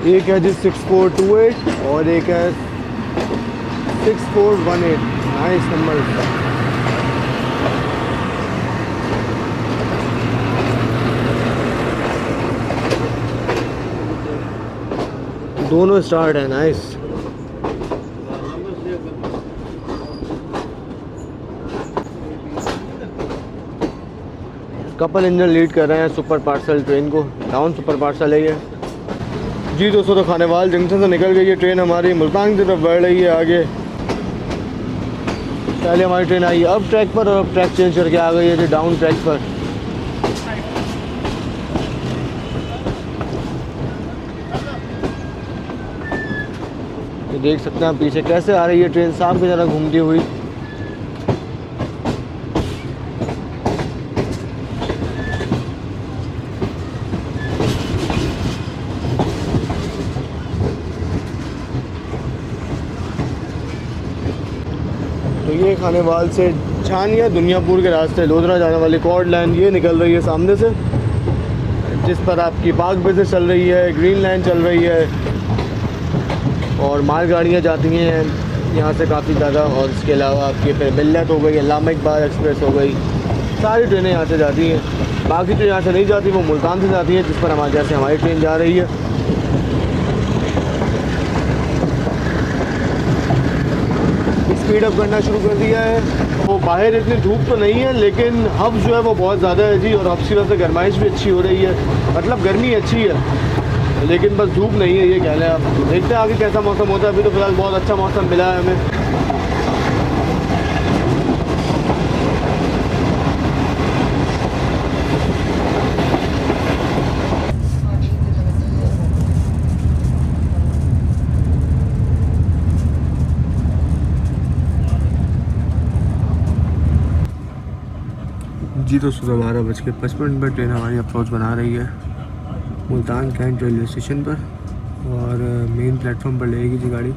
एक है जी 6428 और एक है 6418। नाइस नंबर इसका। दोनों स्टार्ट है, नाइस। कपल इंजन लीड कर रहे हैं सुपर पार्सल ट्रेन को। डाउन सुपर पार्सल है ये जी। दोस्तों तो खानेवाल जंक्शन से निकल गई है ट्रेन हमारी, मुल्तान की तरफ बढ़ रही है आगे। पहले हमारी ट्रेन आई है अब ट्रैक पर, और अब ट्रैक चेंज करके आ गई है जी डाउन ट्रैक पर। ये देख सकते हैं आप पीछे कैसे आ रही है ट्रेन, सांप की तरह घूमती हुई। ये खानेवाल से छानिया दुनियापुर के रास्ते लोधरा जाने वाली कॉर्ड लाइन ये निकल रही है सामने से, जिस पर आपकी बाग बेसे चल रही है, ग्रीन लाइन चल रही है और मालगाड़ियाँ जाती हैं यहाँ से काफ़ी ज़्यादा। और इसके अलावा आपकी फिर बिल्लत हो गई, अल्लामा इकबाल एक्सप्रेस हो गई, सारी ट्रेनें यहाँ से जाती हैं। बाकी तो यहाँ से नहीं जाती, वो मुल्तान से जाती है, जिस पर हमारे जैसे हमारी ट्रेन जा रही है। स्पीड अप करना शुरू कर दिया है। वो बाहर इतनी धूप तो नहीं है, लेकिन हब जो है वो बहुत ज़्यादा है जी, और हब की वजह से गर्माइश भी अच्छी हो रही है, मतलब गर्मी अच्छी है, लेकिन बस धूप नहीं है, ये कह लें आप। देखते हैं आगे कैसा मौसम होता है। अभी तो फिलहाल बहुत अच्छा मौसम मिला है हमें। जी तो सुबह 12:55 पर ट्रेन हमारी अप्रोच बना रही है मुल्तान कैंट रेलवे स्टेशन पर, और मेन प्लेटफॉर्म पर लगेगी जी गाड़ी।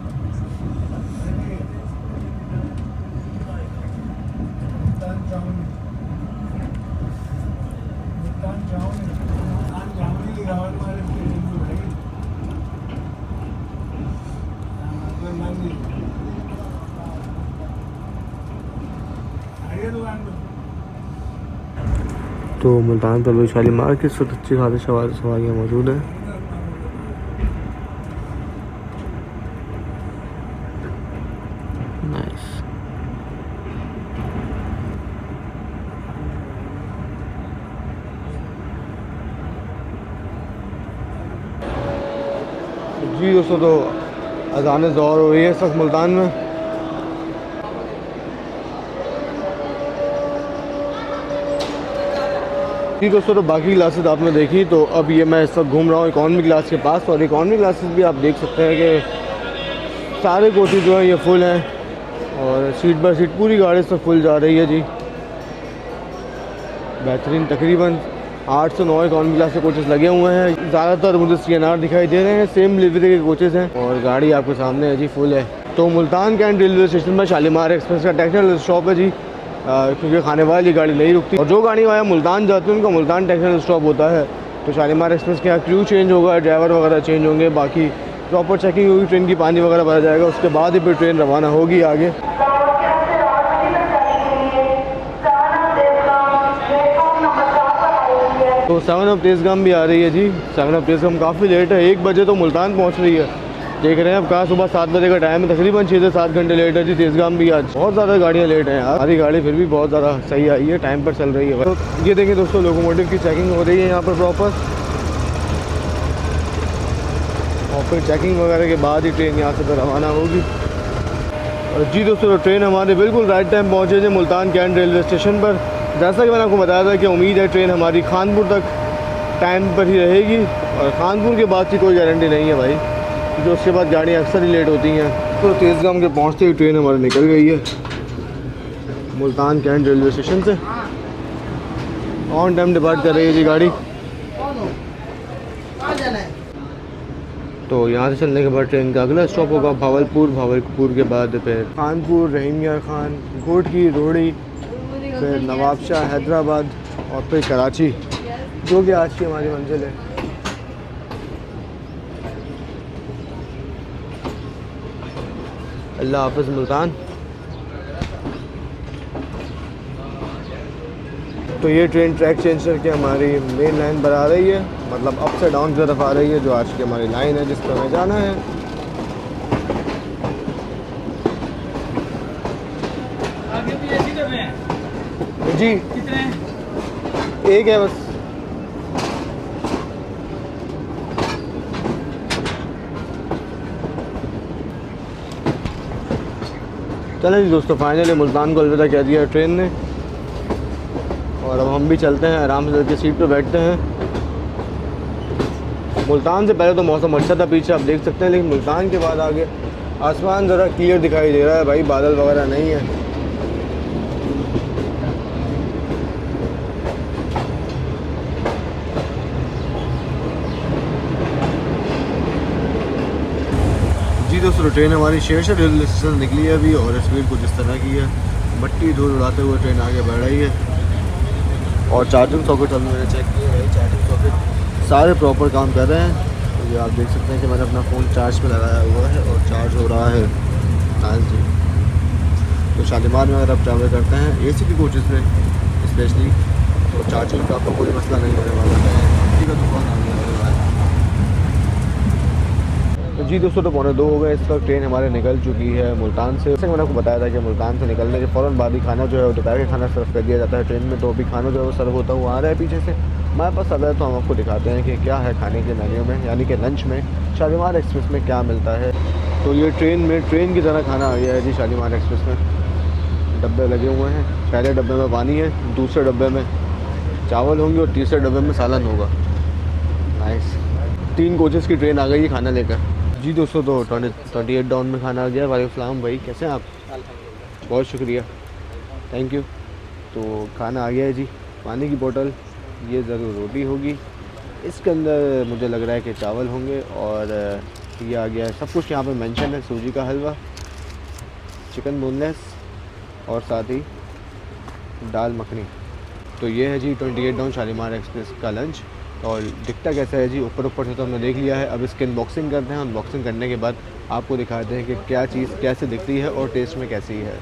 तो मुल्तान पर वैशाली मार्केट से अच्छी खासी सवारियाँ मौजूद हैं। नाइस। जी दोस्तों, तो अज़ान ज़ोहर हो रही है इस वक्त मुल्तान में। जी दोस्तों, तो बाकी क्लासेस आपने देखी, तो अब ये मैं इस वक्त घूम रहा हूँ इकॉनमी क्लास के पास, और इकॉनमी क्लासेस भी आप देख सकते हैं कि सारे कोचेज जो हैं ये फुल हैं, और सीट बाय सीट पूरी गाड़ी से फुल जा रही है जी। बेहतरीन, तकरीबन 8 से 9 इकॉनमी क्लास के कोचेस लगे हुए हैं। ज़्यादातर मुझे CNR दिखाई दे रहे हैं, सेम लिवरी के कोचेस हैं, और गाड़ी आपके सामने है जी, फुल है। तो मुल्तान कैंट रेलवे स्टेशन में शालीमार एक्सप्रेस का टेक्निकल स्टॉप है जी, क्योंकि खाने वाली गाड़ी नहीं रुकती, और जो गाड़ी वहाँ मुल्तान जाती है उनका मुल्तान टेक्निकल स्टॉप होता है। तो शालीमार एक्सप्रेस के यहाँ क्रू चेंज होगा, ड्राइवर वगैरह चेंज होंगे, बाकी प्रॉपर चेकिंग होगी, ट्रेन की पानी वगैरह भरा जाएगा, उसके बाद ही फिर ट्रेन रवाना होगी आगे। तो 7 ऑफ तेज़गाम भी आ रही है जी। 7 ऑफ तेज़गाम काफ़ी लेट है, 1 बजे तो मुल्तान पहुँच रही है। देख रहे हैं अब कहाँ, सुबह 7 बजे का टाइम है, तकरीबन 6 से 7 घंटे लेट है जी। तेज़गाम भी आज बहुत ज़्यादा गाड़ियाँ लेट हैं यार, हमारी गाड़ी फिर भी बहुत ज़्यादा सही आई है, टाइम पर चल रही है। तो ये देखें दोस्तों, लोकोमोटिव की चेकिंग हो रही है यहाँ पर प्रॉपर, और फिर चेकिंग वगैरह के बाद ही ट्रेन यहाँ से फिर रवाना होगी। और जी दोस्तों, तो ट्रेन हमारे बिल्कुल राइट टाइम पहुँचे थे मुल्तान कैंट रेलवे स्टेशन पर। जैसा कि मैंने आपको बताया था कि उम्मीद है ट्रेन हमारी खानपुर तक टाइम पर ही रहेगी, और खानपुर के बाद की कोई गारंटी नहीं है भाई, क्योंकि उसके बाद गाड़ियाँ अक्सर ही लेट होती हैं। तो तेज़गाम के पहुँचते ही ट्रेन हमारी निकल गई है मुल्तान कैंट रेलवे स्टेशन से, ऑन टाइम डिपार्ट कर रही है जी गाड़ी। तो यहाँ से चलने के बाद ट्रेन का अगला स्टॉप होगा भावलपुर, भावलपुर के बाद फिर कानपुर, रहीम यार खान, गोटकी, रोहड़ी, फिर नवाबशाह, हैदराबाद, और फिर कराची, जो कि आज की हमारी मंजिल है। अल्लाह हाफ़िज़ मुल्तान। तो ये ट्रेन ट्रैक चेंज करके हमारी मेन लाइन पर आ रही है, मतलब अप से डाउन की तरफ आ रही है, जो आज की हमारी लाइन है जिस पर हमें जाना है। आगे भी ऐसी डब्बे हैं जी, कितने हैं? एक है बस। चलें जी दोस्तों, फाइनली मुल्तान को अलविदा कह दिया है ट्रेन ने, और अब हम भी चलते हैं, आराम से सीट पे बैठते हैं। मुल्तान से पहले तो मौसम अच्छा था पीछे, आप देख सकते हैं, लेकिन मुल्तान के बाद आगे आसमान ज़रा क्लियर दिखाई दे रहा है भाई, बादल वगैरह नहीं है। जी जी दोस्तों, ट्रेन हमारी शेरशाह रेलवे स्टेशन से निकली है अभी और स्पीड कुछ इस तरह की है। मट्टी धूल उड़ाते हुए ट्रेन आगे बढ़ रही है। और चार्जिंग सॉकेट हमने मैंने चेक किया है, चार्जिंग सॉकेट सारे प्रॉपर काम कर रहे हैं। तो ये आप देख सकते हैं कि मैंने अपना फ़ोन चार्ज पे लगाया हुआ है और चार्ज हो रहा है। हाँ जी। तो शालीमार में अगर आप ट्रैवल करते हैं AC की कोचेज़ में स्पेशली, तो चार्जिंग का आपको कोई मसला नहीं होने वाला है। ठीक है, तूफान आ गया मेरे भाई। तो जी दोस्तों, तो 1:45 हो गए। इस वक्त ट्रेन हमारे निकल चुकी है मुल्तान से। जैसे मैंने आपको बताया था कि मुल्तान से निकलने के फ़ौरन बाद ही खाना जो है वो दोपहर का खाना सर्व कर दिया जाता है ट्रेन में। तो अभी खाना जो है वो सर्व होता हुआ आ रहा है पीछे से हमारे पास। अब है तो हम आपको दिखाते हैं कि क्या है खाने के मेन्यू में, यानी कि लंच में शालीमार एक्सप्रेस में क्या मिलता है। तो ये ट्रेन की तरह खाना आ गया है जी शालीमार एक्सप्रेस में। डब्बे लगे हुए हैं। पहले डब्बे में पानी है, दूसरे डब्बे में चावल होंगे और तीसरे डब्बे में सालन होगा। नाइस। 3 कोचेज़ की ट्रेन आ गई है खाना लेकर। जी दोस्तों, तो 28 डाउन में खाना आ गया। वालेकुम भाई, कैसे हैं आप? बहुत शुक्रिया, थैंक यू। तो खाना आ गया है जी। पानी की बोतल, ये ज़रूर रोटी होगी। इसके अंदर मुझे लग रहा है कि चावल होंगे और ये आ गया है। सब कुछ यहाँ पे मेंशन है। सूजी का हलवा, चिकन बोनलेस और साथ ही दाल मखनी। तो ये है जी 28 डाउन शालीमार एक्सप्रेस का लंच। और दिखता कैसा है जी, ऊपर से तो हमने देख लिया है। अब इसकी अनबॉक्सिंग करते हैं। अनबॉक्सिंग करने के बाद आपको दिखाते हैं कि क्या चीज़ कैसे दिखती है और टेस्ट में कैसी है।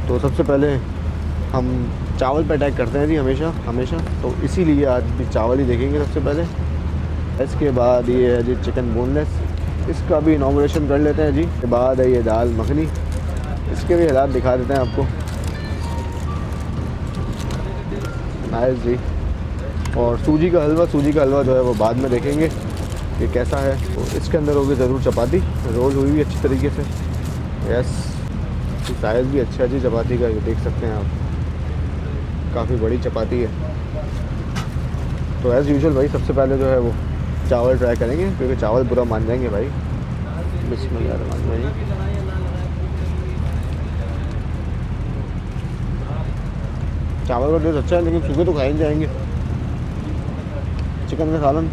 तो सबसे पहले हम चावल पे अटैक करते हैं जी, हमेशा। तो इसीलिए आज भी चावल ही देखेंगे सबसे पहले। इसके बाद ये है जी चिकन बोनलेस, इसका भी इनॉग्रेशन कर लेते हैं जी। इसके बाद है ये दाल मखनी, इसके भी हालात दिखा देते हैं आपको। नाइस जी। और सूजी का हलवा जो है वो बाद में देखेंगे कि कैसा है। तो इसके अंदर होगी ज़रूर चपाती, रोल हुई हुई अच्छी तरीके से। यस, साइज़ भी अच्छा है जी चपाती का, ये देख सकते हैं आप, काफ़ी बड़ी चपाती है। तो एज़ यूजुअल भाई सबसे पहले जो है वो चावल ट्राई करेंगे, क्योंकि चावल बुरा मान जाएंगे भाई। बिस्मिल्लाहिर्रहमानिर्रहीम। चावल का टेस्ट अच्छा है, लेकिन सूखे तो खाए नहीं जाएंगे। चिकन का सालन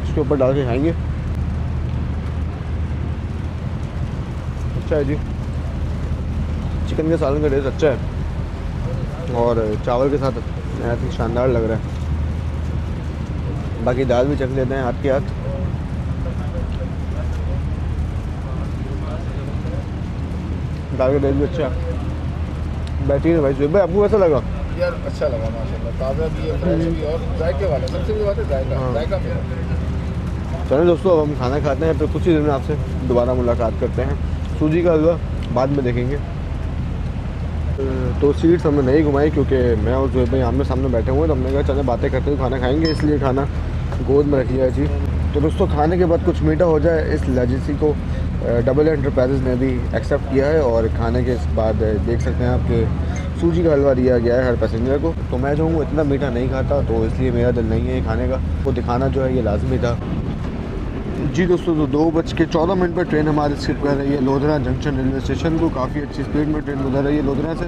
इसके ऊपर डाल के खाएंगे। अच्छा है जी, चिकन के सालन का टेस्ट अच्छा है और चावल के साथ बहुत ही शानदार लग रहा है। बाकी दाल भी चख लेते हैं हाथ के हाथ। दाल का टेस्ट भी अच्छा है, बेहतरीन है भाई। सुहेब भाई, आपको कैसा लगा? यार अच्छा लगा माशाल्लाह, ताज़ा भी है, फ्रेश भी और जायके वाला। सबसे बड़ी बात है जायका मेरा। चलिए दोस्तों, अब हम खाना खाते हैं, फिर कुछ ही देर में आपसे दोबारा मुलाकात करते हैं। सूजी का हलवा बाद में देखेंगे। तो सीट्स हमने नहीं घुमाई क्योंकि मैं और सुहेब भाई आमने सामने बैठे हुए हैं। तो हमने कहा चले बातें करते हुए खाना खाएंगे, इसलिए खाना गोद में रख लिया है जी। तो दोस्तों, खाने के बाद कुछ मीठा हो जाए, इस लेजेंसी को डबल एंटरप्राइजेज़ ने भी एक्सेप्ट किया है। और खाने के बाद देख सकते हैं आपके सूजी का हलवा दिया गया है हर पैसेंजर को। तो मैं जो हूँ इतना मीठा नहीं खाता, तो इसलिए मेरा दिल नहीं है ये खाने का। वो दिखाना जो है ये लाजमी था। जी दोस्तों, तो 2:14 पर ट्रेन हमारी स्किप कर रही है लोधरा जंक्शन रेलवे स्टेशन को। काफ़ी अच्छी स्पीड में ट्रेन गुजर रही है लोधरा से।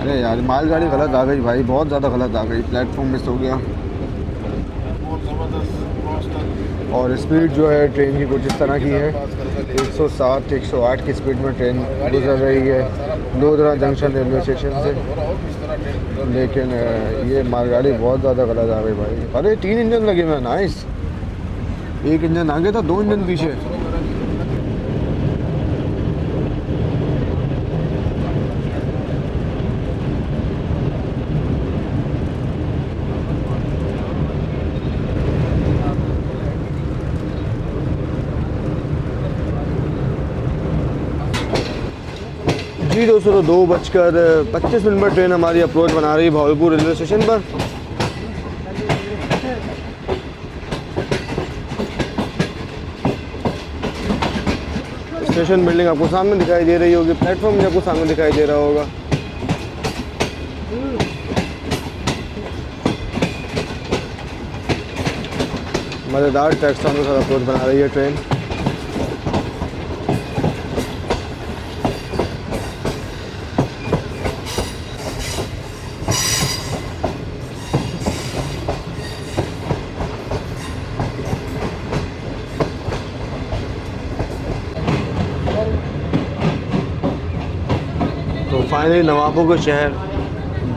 अरे यार, मालगाड़ी गलत आ गई भाई, बहुत ज़्यादा गलत आ गई। प्लेटफॉर्म मिस हो गया। और स्पीड जो है ट्रेन की कुछ इस तरह की है, 107 108 की स्पीड में ट्रेन गुजर रही है लोधरा जंक्शन रेलवे स्टेशन से। लेकिन ये मालगाड़ी बहुत ज़्यादा गलत आ गई भाई। अरे 3 इंजन लगे हुए हैं। नाइस। एक इंजन आगे था, 2 इंजन पीछे। जी दोस्तों, तो 2:25 पर ट्रेन हमारी अप्रोच बना रही है भावलपुर रेलवे स्टेशन पर। स्टेशन बिल्डिंग आपको सामने दिखाई दे रही होगी, प्लेटफॉर्म भी आपको सामने दिखाई दे रहा होगा। मज़ेदार टैक्स के साथ अप्रोच बना रही है ट्रेन। फाइनली नवाबों के शहर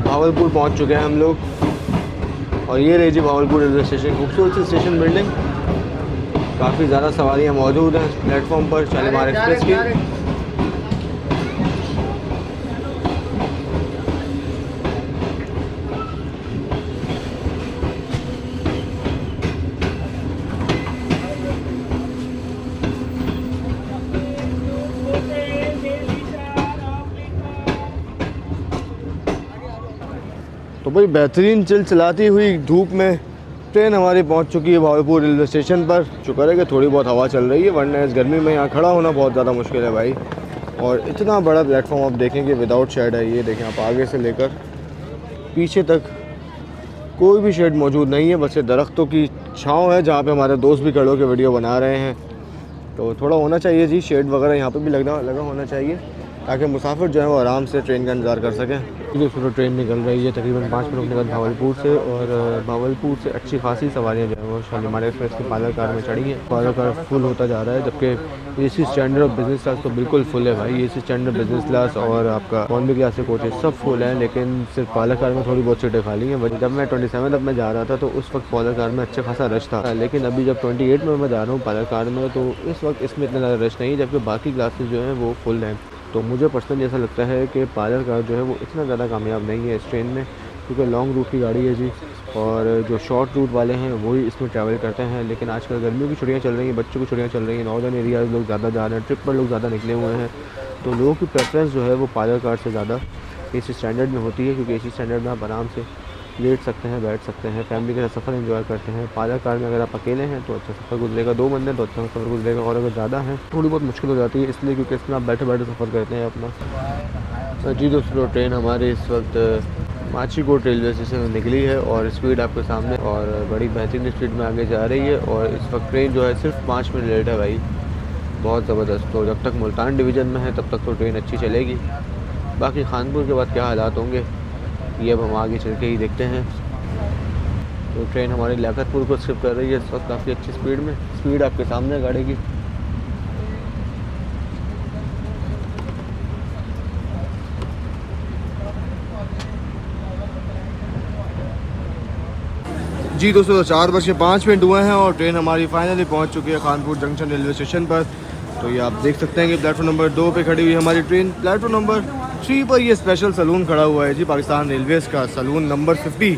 भावलपुर पहुंच चुके हैं हम लोग। और ये रही जी भावलपुर रेलवे स्टेशन, खूबसूरत सी स्टेशन बिल्डिंग। काफ़ी ज़्यादा सवारियाँ मौजूद हैं प्लेटफॉर्म पर शालीमार एक्सप्रेस की। तो भाई बेहतरीन चिलचिलाती हुई धूप में ट्रेन हमारी पहुंच चुकी है भावलपुर रेलवे स्टेशन पर। शुक्र है कि थोड़ी बहुत हवा चल रही है, वरना इस गर्मी में यहाँ खड़ा होना बहुत ज़्यादा मुश्किल है भाई। और इतना बड़ा प्लेटफॉर्म आप देखेंगे विदाउट शेड है। ये देखें आप, आगे से लेकर पीछे तक कोई भी शेड मौजूद नहीं है, बस ये दरख्तों की छाँव है जहाँ पे हमारे दोस्त भी खड़े होकर वीडियो बना रहे हैं। तो थोड़ा होना चाहिए जी, शेड वगैरह यहाँ पे भी लगा होना चाहिए ताकि मुसाफिर जो है वो आराम से ट्रेन का इंतज़ार कर सकें। जो ट्रेन निकल रही है तकरीबन 5 मिनट के बाद भावलपुर से, और भावलपुर से अच्छी खासी सवारियाँ जो है वो शालीमार एक्सप्रेस की पार्लर कार में चढ़ी हैं। पार्लर कार फुल होता जा रहा है, जबकि एसी स्टैंडर्ड और बिजनेस क्लास तो बिल्कुल फुल है भाई। एसी स्टैंडर्ड, बिजनेस क्लास और आपका इकॉनमी क्लास के कोचेस सब फुल हैं, लेकिन सिर्फ पार्लर कार में थोड़ी बहुत सीटें खाली हैं। जब मैं 27 अब मैं जा रहा था तो उस वक्त पार्लर कार में अच्छा खासा रश था, लेकिन अभी जब 28 में मैं जा रहा हूँ पार्लर कार में तो इस वक्त इसमें इतना ज़्यादा रश नहीं है, जबकि बाकी क्लासेस जो हैं वो फुल हैं। तो मुझे पर्सनली ऐसा लगता है कि पार्लर कार जो है वो इतना ज़्यादा कामयाब नहीं है इस ट्रेन में, क्योंकि लॉन्ग रूट की गाड़ी है जी, और जो शॉर्ट रूट वाले हैं वही इसमें ट्रैवल करते हैं। लेकिन आजकल गर्मियों की छुट्टियां चल रही हैं, बच्चों की छुट्टियां चल रही हैं, नॉर्दर्न एरियाज़ लोग ज़्यादा जा रहे हैं, ट्रिप पर लोग ज़्यादा निकले हुए हैं, तो लोगों की प्रेफरेंस जो है वो पार्लर कार से ज़्यादा एसी स्टैंडर्ड में होती है, क्योंकि एसी स्टैंडर्ड में आप आराम से लेट सकते हैं, बैठ सकते हैं, फैमिली के साथ सफ़र एंजॉय करते हैं। पार्लर कार में अगर आप अकेले हैं तो अच्छा सफ़र गुजरेगा, 2 बंदे तो अच्छा सफ़र गुजरेगा, और अगर ज़्यादा है थोड़ी बहुत मुश्किल हो जाती है, इसलिए क्योंकि इसमें आप बैठे बैठे सफ़र करते हैं अपना। जी दोस्तों, ट्रेन हमारे इस वक्त माचीकोट रेलवे स्टेशन में निकली है और स्पीड आपके सामने, और बड़ी बेहतरीन स्पीड में आगे जा रही है। और इस वक्त ट्रेन जो है सिर्फ 5 मिनट लेट है भाई, बहुत ज़बरदस्त। तो जब तक मुल्तान डिवीज़न में है तब तक तो ट्रेन अच्छी चलेगी, बाकी खानपुर के बाद क्या हालात होंगे ये अब हम आगे चल के ही देखते हैं। तो ट्रेन हमारी लियाकतपुर को स्किप कर रही है इस वक्त काफ़ी अच्छी स्पीड में। स्पीड आपके सामने गाड़ी की। जी दोस्तों, 4:05 हुए हैं और ट्रेन हमारी फाइनली पहुंच चुकी है खानपुर जंक्शन रेलवे स्टेशन पर। तो ये आप देख सकते हैं कि प्लेटफॉर्म नंबर 2 पे खड़ी हुई है हमारी ट्रेन। प्लेटफॉर्म नंबर 3 पर ये स्पेशल सलून खड़ा हुआ है जी, पाकिस्तान रेलवेज़ का सलून नंबर 50।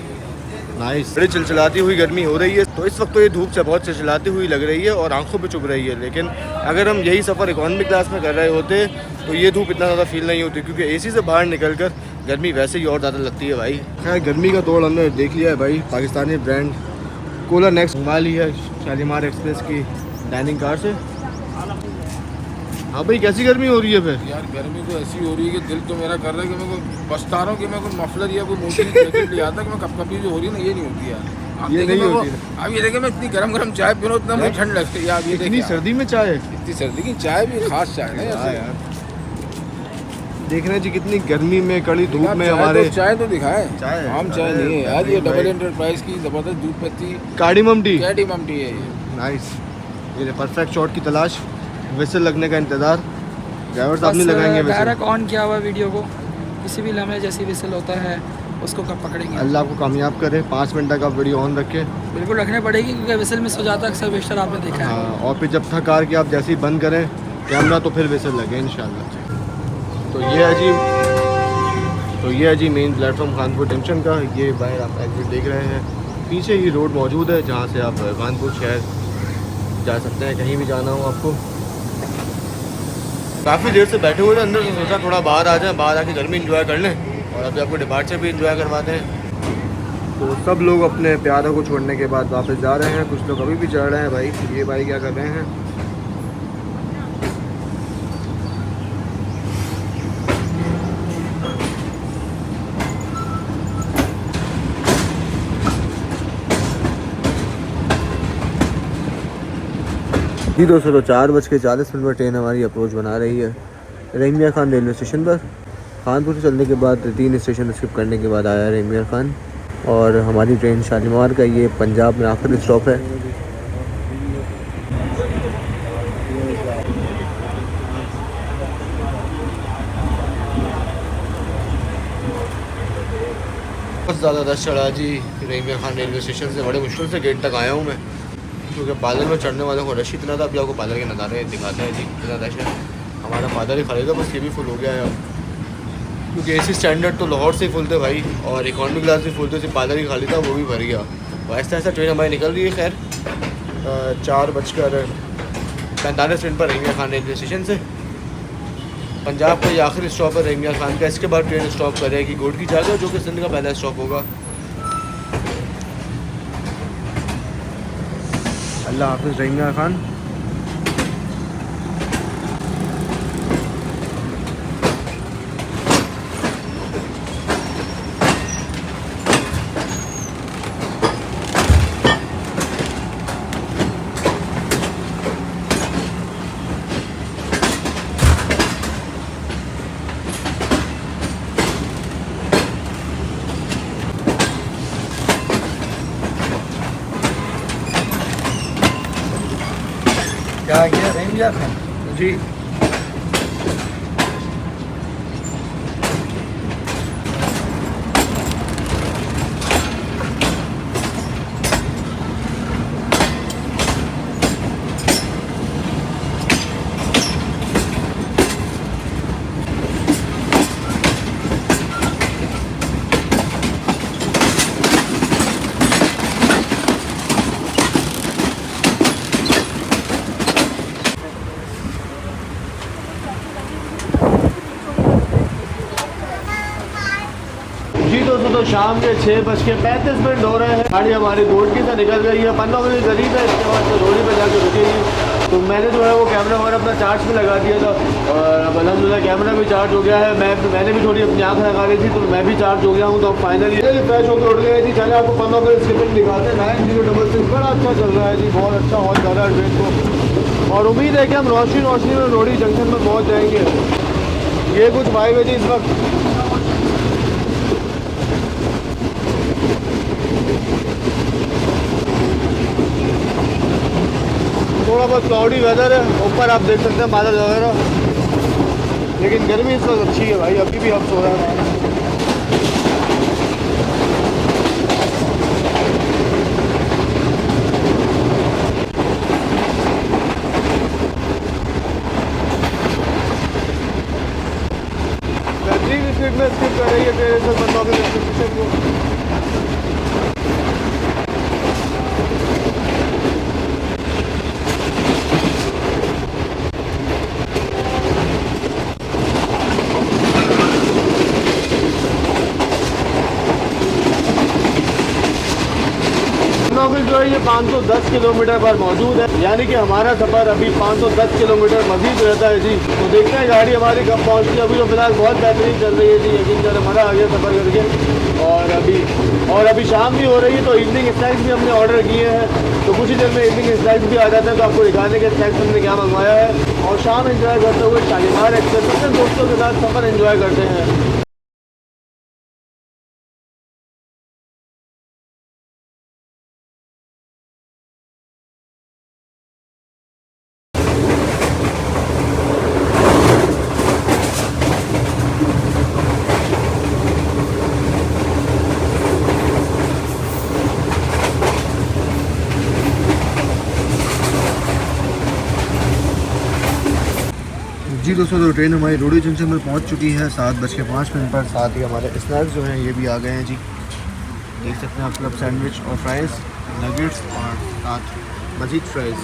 नाइस। बड़ी चिलचिलाती हुई गर्मी हो रही है, तो इस वक्त तो ये धूप से बहुत चिलचिलाती हुई लग रही है और आंखों पे चुभ रही है, लेकिन अगर हम यही सफ़र इकॉनमी क्लास में कर रहे होते तो ये धूप इतना ज़्यादा फील नहीं होती, क्योंकि एसी से बाहर निकल कर गर्मी वैसे ही और ज़्यादा लगती है भाई। खैर गर्मी का तोड़ हमने देख लिया है भाई। पाकिस्तानी ब्रांड कूलर नेक्स्ट मंगवा ली है शालीमार एक्सप्रेस की डाइनिंग कार से। हाँ भाई, कैसी गर्मी हो रही है फिर? यार गर्मी तो ऐसी हो रही है कि दिल तो मेरा कर रहा है कि मैं कोई बचता रहा हूँ कि मैं कोई मफलर या कोई मोटी जैकेट ले आता कि मैं कभी जो हो रही है ना ये नहीं होती यार। ये नहीं होती है। अब ये देखे मैं इतनी गरम चाय पी रहा हूँ, इतना मुझे ठंड लगती है यार। ये इतनी सर्दी में चाय? इतनी सर्दी की चाय भी खास चाय है यार। देख रहे हैं जी कितनी गर्मी में कड़ी धूप में हमारे चाय तो दिखाए, चाय आम चाय नहीं है यार। ये डबल एंटरप्राइज की जबरदस्त दूध पत्ती कार्डिमम टी है ये। नाइस। ये परफेक्ट शॉट की तलाश, विसल लगने का इंतज़ार। ड्राइवर साहब नहीं लगाएंगे विसल। डायरेक्ट ऑन किया हुआ वीडियो को, किसी भी लम्हे जैसी विसल होता है उसको कब पकड़ेंगे। अल्लाह आपको कामयाब करे। 5 मिनट तक आप वीडियो ऑन रखें। बिल्कुल रखने पड़ेगी, क्योंकि विसल मिस हो जाता है अक्सर, बेशतर आपने देखा है। हाँ, और फिर जब थक कार के आप जैसे ही बंद करें कैमरा तो फिर विसल लगे इंशाल्लाह। तो ये है जी मेन प्लेटफॉर्म खानपुर जंक्शन का। ये बाहर आप एग्जिट देख रहे हैं, पीछे ही रोड मौजूद है जहाँ से आप खानपुर शहर जा सकते हैं, कहीं भी जाना हो आपको। काफ़ी देर से बैठे हुए थे अंदर, से सोचा थोड़ा बाहर आ जाएं, बाहर आके गर्मी इंजॉय कर लें और अभी आपको डिपार्चर भी इंजॉय करवाते हैं। तो सब लोग अपने प्यारों को छोड़ने के बाद वापस जा रहे हैं। कुछ लोग अभी भी चढ़ रहे हैं भाई। ये भाई क्या कर रहे हैं? जी दोस्तों, तो 4:40 पर ट्रेन हमारी अप्रोच बना रही है रहीम मियां खान रेलवे स्टेशन पर। खानपुर से चलने के बाद 3 स्टेशन स्किप करने के बाद आया रहीम मियां खान, और हमारी ट्रेन शालीमार का ये पंजाब में आखिरी स्टॉप है। बहुत ज़्यादा रश चढ़ा जी रहीमिया खान रेलवे स्टेशन से। बड़े मुश्किल से गेट तक आया हूँ मैं, क्योंकि पार्लर में चढ़ने वालों को रश इतना था। अभी आपको पार्लर के नज़ारे दिखाते हैं जी, इतना रश है। हमारा पार्लर ही खाली था, बस ये भी फुल हो गया है अब, क्योंकि एसी स्टैंडर्ड तो लाहौर से ही फुल थे भाई, और इकॉनमी क्लास भी फुल थे, सिर्फ पार्लर ही खाली था, वो भी भर गया। तो ऐसा ऐसा ट्रेन हमारी निकल रही है। खैर 4:45 पर रहीमिया खान रेलवे स्टेशन से। पंजाब का ये आखिरी स्टॉप है रहीमिया खान का। इसके बाद ट्रेन स्टॉप करेगी गोड की जगह, जो कि सिंध का पहला स्टॉप होगा। अल्लाह हाफिज़ रहीमिया खान। क्या गया रहीमिया खान जी तो शाम के 6:35 हो रहे हैं। गाड़ी हमारी गोडकी से निकल गई है, 15 मिनट करीब है। इसके बाद तो रोडी पर जाकर रुकेगी। तो मैंने जो है वो कैमरा वगैरह अपना चार्ज पे लगा दिया था, और अब अलहमदुलिल्लाह कैमरा भी चार्ज हो गया है। मैंने भी थोड़ी अपनी आँख लगा ली थी, तो मैं भी चार्ज हो गया हूँ। तो फाइनली फ्रेश होकर उठ गए जी। चले आपको 15 मिनट स्किपिंग दिखाते हैं। 9066 बड़ा अच्छा चल रहा है जी, बहुत अच्छा हॉल कर रहा है ट्रेन को, और उम्मीद है कि हम रोशनी में रोडी जंक्शन में पहुँच जाएंगे। ये कुछ भाई है जी इस वक्त। थोड़ा बहुत क्लाउडी वेदर है, ऊपर आप देख सकते हैं बादल वगैरह, लेकिन गर्मी इस वक्त अच्छी है भाई। अभी भी हम सो रहे हैं। बेहतरीन स्पीड में स्किप कर रही है ट्रेन से बंदों के स्टेशन को। ऑफिस जो है ये 510 किलोमीटर पर मौजूद है, यानी कि हमारा सफ़र अभी 510 किलोमीटर मजीद रहता है जी। तो देखते हैं गाड़ी हमारी कब पहुंचती है। अभी तो फिलहाल बहुत बेहतरीन चल रही है जी, यकीन करें मज़ा आ गया सफ़र करके। और अभी शाम भी हो रही है, तो इवनिंग स्नैक्स भी हमने ऑर्डर किए हैं। तो कुछ ही देर में इवनिंग स्नैक्स भी आ जाते हैं, तो आपको दिखाने के स्नैक्स हमने क्या मंगवाया है। और शाम एंजॉय करते हुए शालीमार एक्सप्रेस अपने दोस्तों के साथ सफ़र एंजॉय करते हैं। जी दोस्तों, तो ट्रेन हमारी रोडी जंक्शन में पहुंच चुकी है 7:05 पर। साथ ही हमारे स्नैक्स जो हैं ये भी आ गए हैं जी। देख सकते हैं आप, क्लब सैंडविच और फ्राइज़, नगेट्स और साथ मजीद फ्राइज़।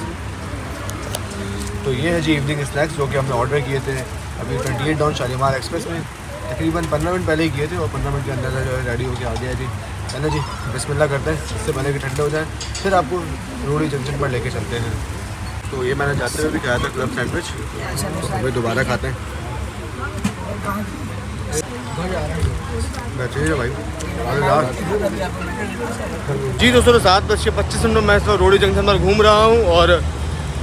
तो ये है जी इवनिंग स्नैक्स जो कि हमने ऑर्डर किए थे अभी 28 डाउन शालीमार एक्सप्रेस में। तकरीबन 15 मिनट पहले ही किए थे, और 15 मिनट के अंदर जो है रेडी होकर आ गया है जी। चलो जी बिस्मिल्लाह करते हैं, इससे पहले कि ठंडे हो जाए, फिर आपको रोडी जंक्शन पर लेके चलते हैं। तो ये मैंने जाते हुए भी खाया था क्लब सैंडविच, तो हमें दोबारा खाते हैं। बेहतरीन है भाई। जी दोस्तों, तो 7:25 में मैं इस वक्त रोडी जंक्शन पर घूम रहा हूँ, और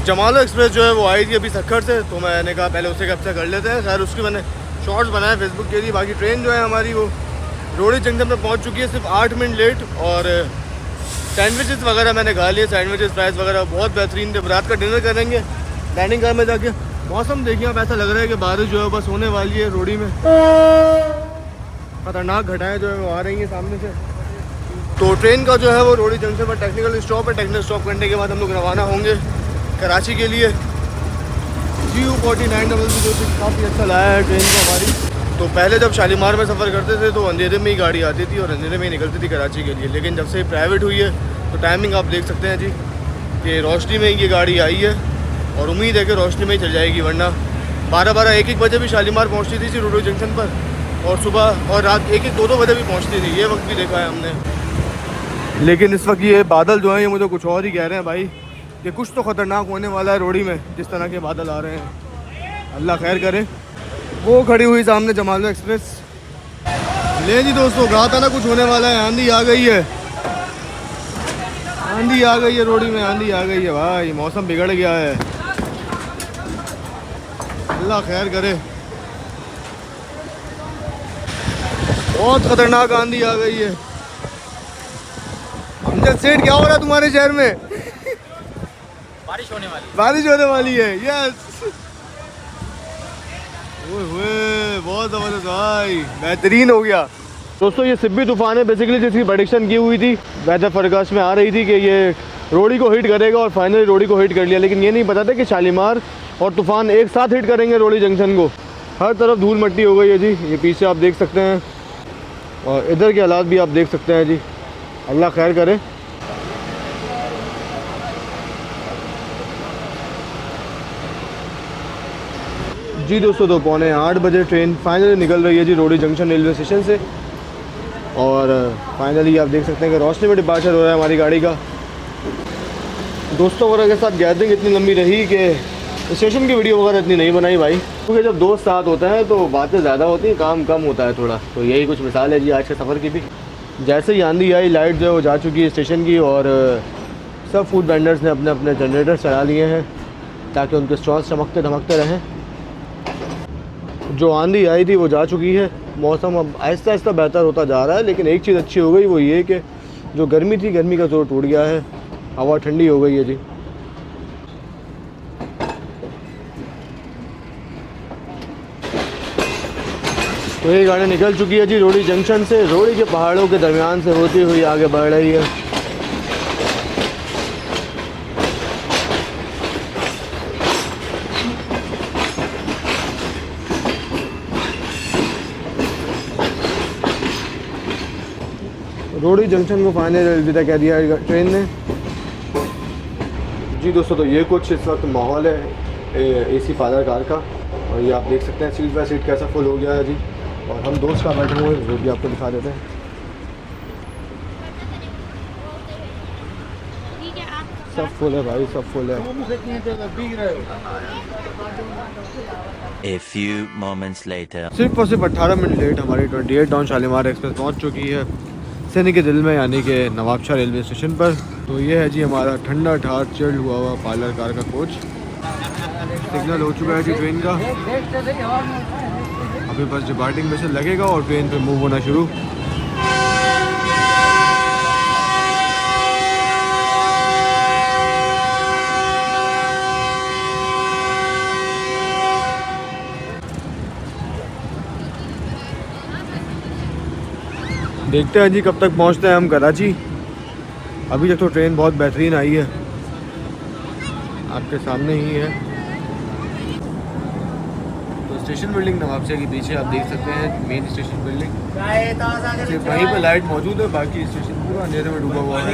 जमालो एक्सप्रेस जो है वो आई थी अभी सक्खर से, तो मैंने कहा पहले उसे कैप्चर कर लेते हैं। खैर उसकी मैंने शॉर्ट्स बनाए फेसबुक के लिए। बाकी ट्रेन जो है हमारी वो रोडी जंक्शन पर पहुँच चुकी है, सिर्फ 8 मिनट लेट। और सैंडविचेस वगैरह मैंने खा लिए, सैंडविचेस फ्राइज़ वगैरह बहुत बेहतरीन थे। रात का डिनर करेंगे डाइनिंग कार में जाके। मौसम देखिए आप, ऐसा लग रहा है कि बारिश जो है बस होने वाली है रोडी में। खतरनाक घटाएं जो है वो आ रही हैं सामने से। तो ट्रेन का जो है वो रोडी जंक्शन पर टेक्निकल स्टॉप है। टेक्निकल स्टॉप करने के बाद हम लोग रवाना होंगे कराची के लिए। GU49 जो कि काफ़ी अच्छा लाया है ट्रेन को हमारी। तो पहले जब शालीमार में सफ़र करते थे तो अंधेरे में ही गाड़ी आती थी और अंधेरे में ही निकलती थी कराची के लिए, लेकिन जब से प्राइवेट हुई है तो टाइमिंग आप देख सकते हैं जी कि रोशनी में ये गाड़ी आई है और उम्मीद है कि रोशनी में ही चल जाएगी, वरना 12-12, 1-1 बजे भी शालीमार पहुँचती थी रोडो जंक्शन पर, और सुबह और रात 1-1, 2-2 बजे भी पहुँचती थी। ये वक्त भी देखा है हमने। लेकिन इस वक्त ये बादल जो हैं ये मुझे कुछ और ही कह रहे हैं भाई कि कुछ तो ख़तरनाक होने वाला है रोडी में, जिस तरह के बादल आ रहे हैं। अल्लाह खैर करे। वो खड़ी हुई सामने जमालो एक्सप्रेस। ले जी दोस्तों, कहा था ना कुछ होने वाला है। आंधी आ गई है, आंधी आ गई है रोडी में, आंधी आ गई है भाई। मौसम बिगड़ गया है, अल्लाह खैर करे। बहुत खतरनाक आंधी आ गई है। अमजद सेठ, क्या हो रहा है तुम्हारे शहर में? बारिश होने वाली, बारिश होने वाली है। यस, ओए बहुत ज़बरदस्त भाई, बेहतरीन हो गया। दोस्तों ये सिब्बी तूफान है बेसिकली, जिसकी प्रेडिक्शन की हुई थी वेदर फोरकास्ट में आ रही थी कि ये रोडी को हिट करेगा, और फाइनली रोडी को हिट कर लिया। लेकिन ये नहीं पता था कि शालीमार और तूफान एक साथ हिट करेंगे रोडी जंक्शन को। हर तरफ धूल मट्टी हो गई है जी। ये पीछे आप देख सकते हैं और इधर के हालात भी आप देख सकते हैं जी। अल्लाह खैर करे। जी दोस्तों, तो 7:45 बजे ट्रेन फाइनली निकल रही है जी रोडी जंक्शन रेलवे स्टेशन से, और फाइनली आप देख सकते हैं कि रोशनी में डिपार्चर हो रहा है हमारी गाड़ी का। दोस्तों वगैरह के साथ गैदरिंग इतनी लंबी रही कि स्टेशन की वीडियो वगैरह इतनी नहीं बनाई भाई, क्योंकि जब दोस्त साथ होते हैं तो बातें ज़्यादा होती हैं, काम कम होता है थोड़ा। तो यही कुछ मिसाल है जी आज के सफ़र की भी। जैसे ही आंधी आई, लाइट जो है वो जा चुकी है स्टेशन की, और सब फूड वेंडर्स ने अपने अपने जनरेटर चला लिए हैं ताकि उनके स्टॉल्स चमकते धमकते रहें। जो आंधी आई थी वो जा चुकी है। मौसम अब आहिस्ता आहिस्ता बेहतर होता जा रहा है, लेकिन एक चीज़ अच्छी हो गई, वो ये कि जो गर्मी थी, गर्मी का जोर टूट गया है, हवा ठंडी हो गई है जी। तो ये गाड़ी निकल चुकी है जी रोडी जंक्शन से। रोडी के पहाड़ों के दरमियान से होती हुई आगे बढ़ रही है। रोडी जंक्शन को फाइनल अलविदा कह दिया है ट्रेन ने। जी दोस्तों, तो ये कुछ इस वक्त माहौल है AC फादर कार का, और ये आप देख सकते हैं सीट बाय सीट कैसा फुल हो गया है जी। और हम दोस्त का बैठे हुए हैं, वो भी आपको दिखा देते हैं। सब फुल है भाई, सब फुल है। A few moments later. सिर्फ और सिर्फ 18 मिनट लेट हमारी 28 डाउन शालीमार एक्सप्रेस पहुंच चुकी है सिंध के दिल में, यानी कि नवाबशाह रेलवे स्टेशन पर। तो ये है जी हमारा ठंडा ठार चिल्ड हुआ हुआ पार्लर कार का कोच। सिग्नल हो चुका है जी ट्रेन का, अभी बस डिपार्टिंग में से लगेगा और ट्रेन पे मूव होना शुरू। देखते हैं जी कब तक पहुंचते हैं हम कराची। अभी तक तो ट्रेन बहुत बेहतरीन आई है, आपके सामने ही है। तो स्टेशन बिल्डिंग नवाबशाह के पीछे आप देख सकते हैं मेन स्टेशन बिल्डिंग, सिर्फ वहीं पर लाइट मौजूद है, बाकी स्टेशन पूरा अंधेरे में डूबा हुआ है।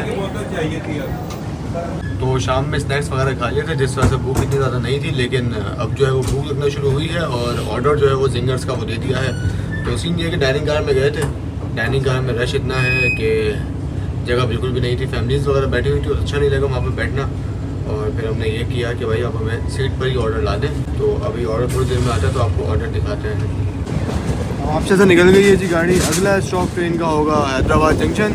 तो शाम में स्नैक्स वगैरह खा लिए थे, जिस वजह से भूख इतनी ज़्यादा नहीं थी, लेकिन अब जो है वो भूख लगना शुरू हुई है, और ऑर्डर जो है वो जिंगर्स का वो दे दिया है। तो सीन ये है कि डाइनिंग कार में गए थे, डाइनिंग कार में रश इतना है कि जगह बिल्कुल भी नहीं थी, फैमिलीज़ वगैरह बैठी हुई थी, और अच्छा नहीं लगा वहाँ पर बैठना। और फिर हमने ये किया कि भाई आप हमें सीट पर ही ऑर्डर ला दें। तो अभी ऑर्डर थोड़ी देर में आता है, तो आपको ऑर्डर दिखाते हैं। आपसे से निकल गई है जी गाड़ी। अगला स्टॉप ट्रेन का होगा हैदराबाद जंक्शन।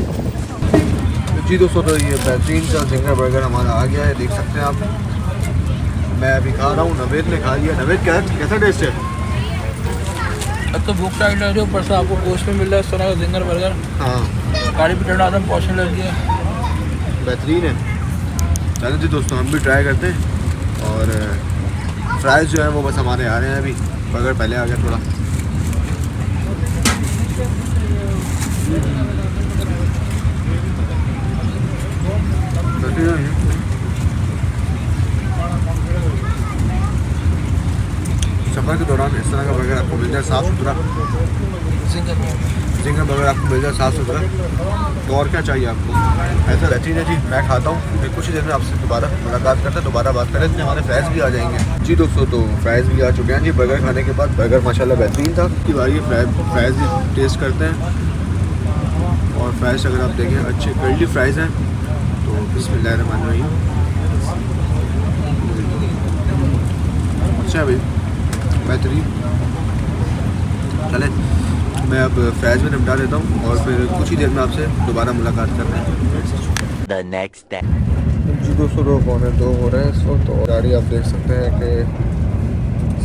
जी दोस्तों, तो ये बेहतरीन सा जिंगर बर्गर हमारा आ गया है, देख सकते हैं आप। मैं अभी खा रहा हूँ, नवेद ने खा लिया। नवेद कैसा टेस्ट है? अब तो भूख टाइट लग रही है, ऊपर से आपको गोश्त में मिल रहा है इस तरह का जिंगर बर्गर। हाँ, गाड़ी भी ठंडा आदम पहुँचने लगी है, बेहतरीन है। चलो जी दोस्तों, हम भी ट्राई करते हैं। और फ्राइज़ जो है वो बस हमारे आ रहे हैं अभी, बर्गर पहले आ गया थोड़ा। सफ़र के दौरान इस तरह का बर्गर आपको मिल जाए साफ़ सुथरा, जिंगर बर्गर आपको मिल जाए साफ़ सुथरा, तो और क्या चाहिए आपको। ऐसा बेहतरीन है जी, मैं खाता हूँ। फिर कुछ ही देर में आपसे दोबारा मुलाकात करते हैं, दोबारा बात करें। इसमें हमारे फ्राइज़ भी आ जाएंगे जी दोस्तों। तो फ्राइज़ भी आ चुके हैं जी। बर्गर खाने के बाद बर्गर माशाल्लाह बेहतरीन था। की बारी फ्राइज़ भी टेस्ट करते हैं। और फ्राइज़ अगर आप देखें अच्छे कर्ली फ्राइज़ हैं। तो बिस्मिल्लाहिर्रहमानिर्रहीम। अच्छा भाई, बेहतरीन। चले मैं अब फ्राइज़ में निपटा देता हूँ और फिर कुछ ही देर में आपसे दोबारा मुलाकात करते हैं। The next day. जी दोस्तों, 2:45 हो रहे हैं इस वक्त। और गाड़ी आप देख सकते हैं कि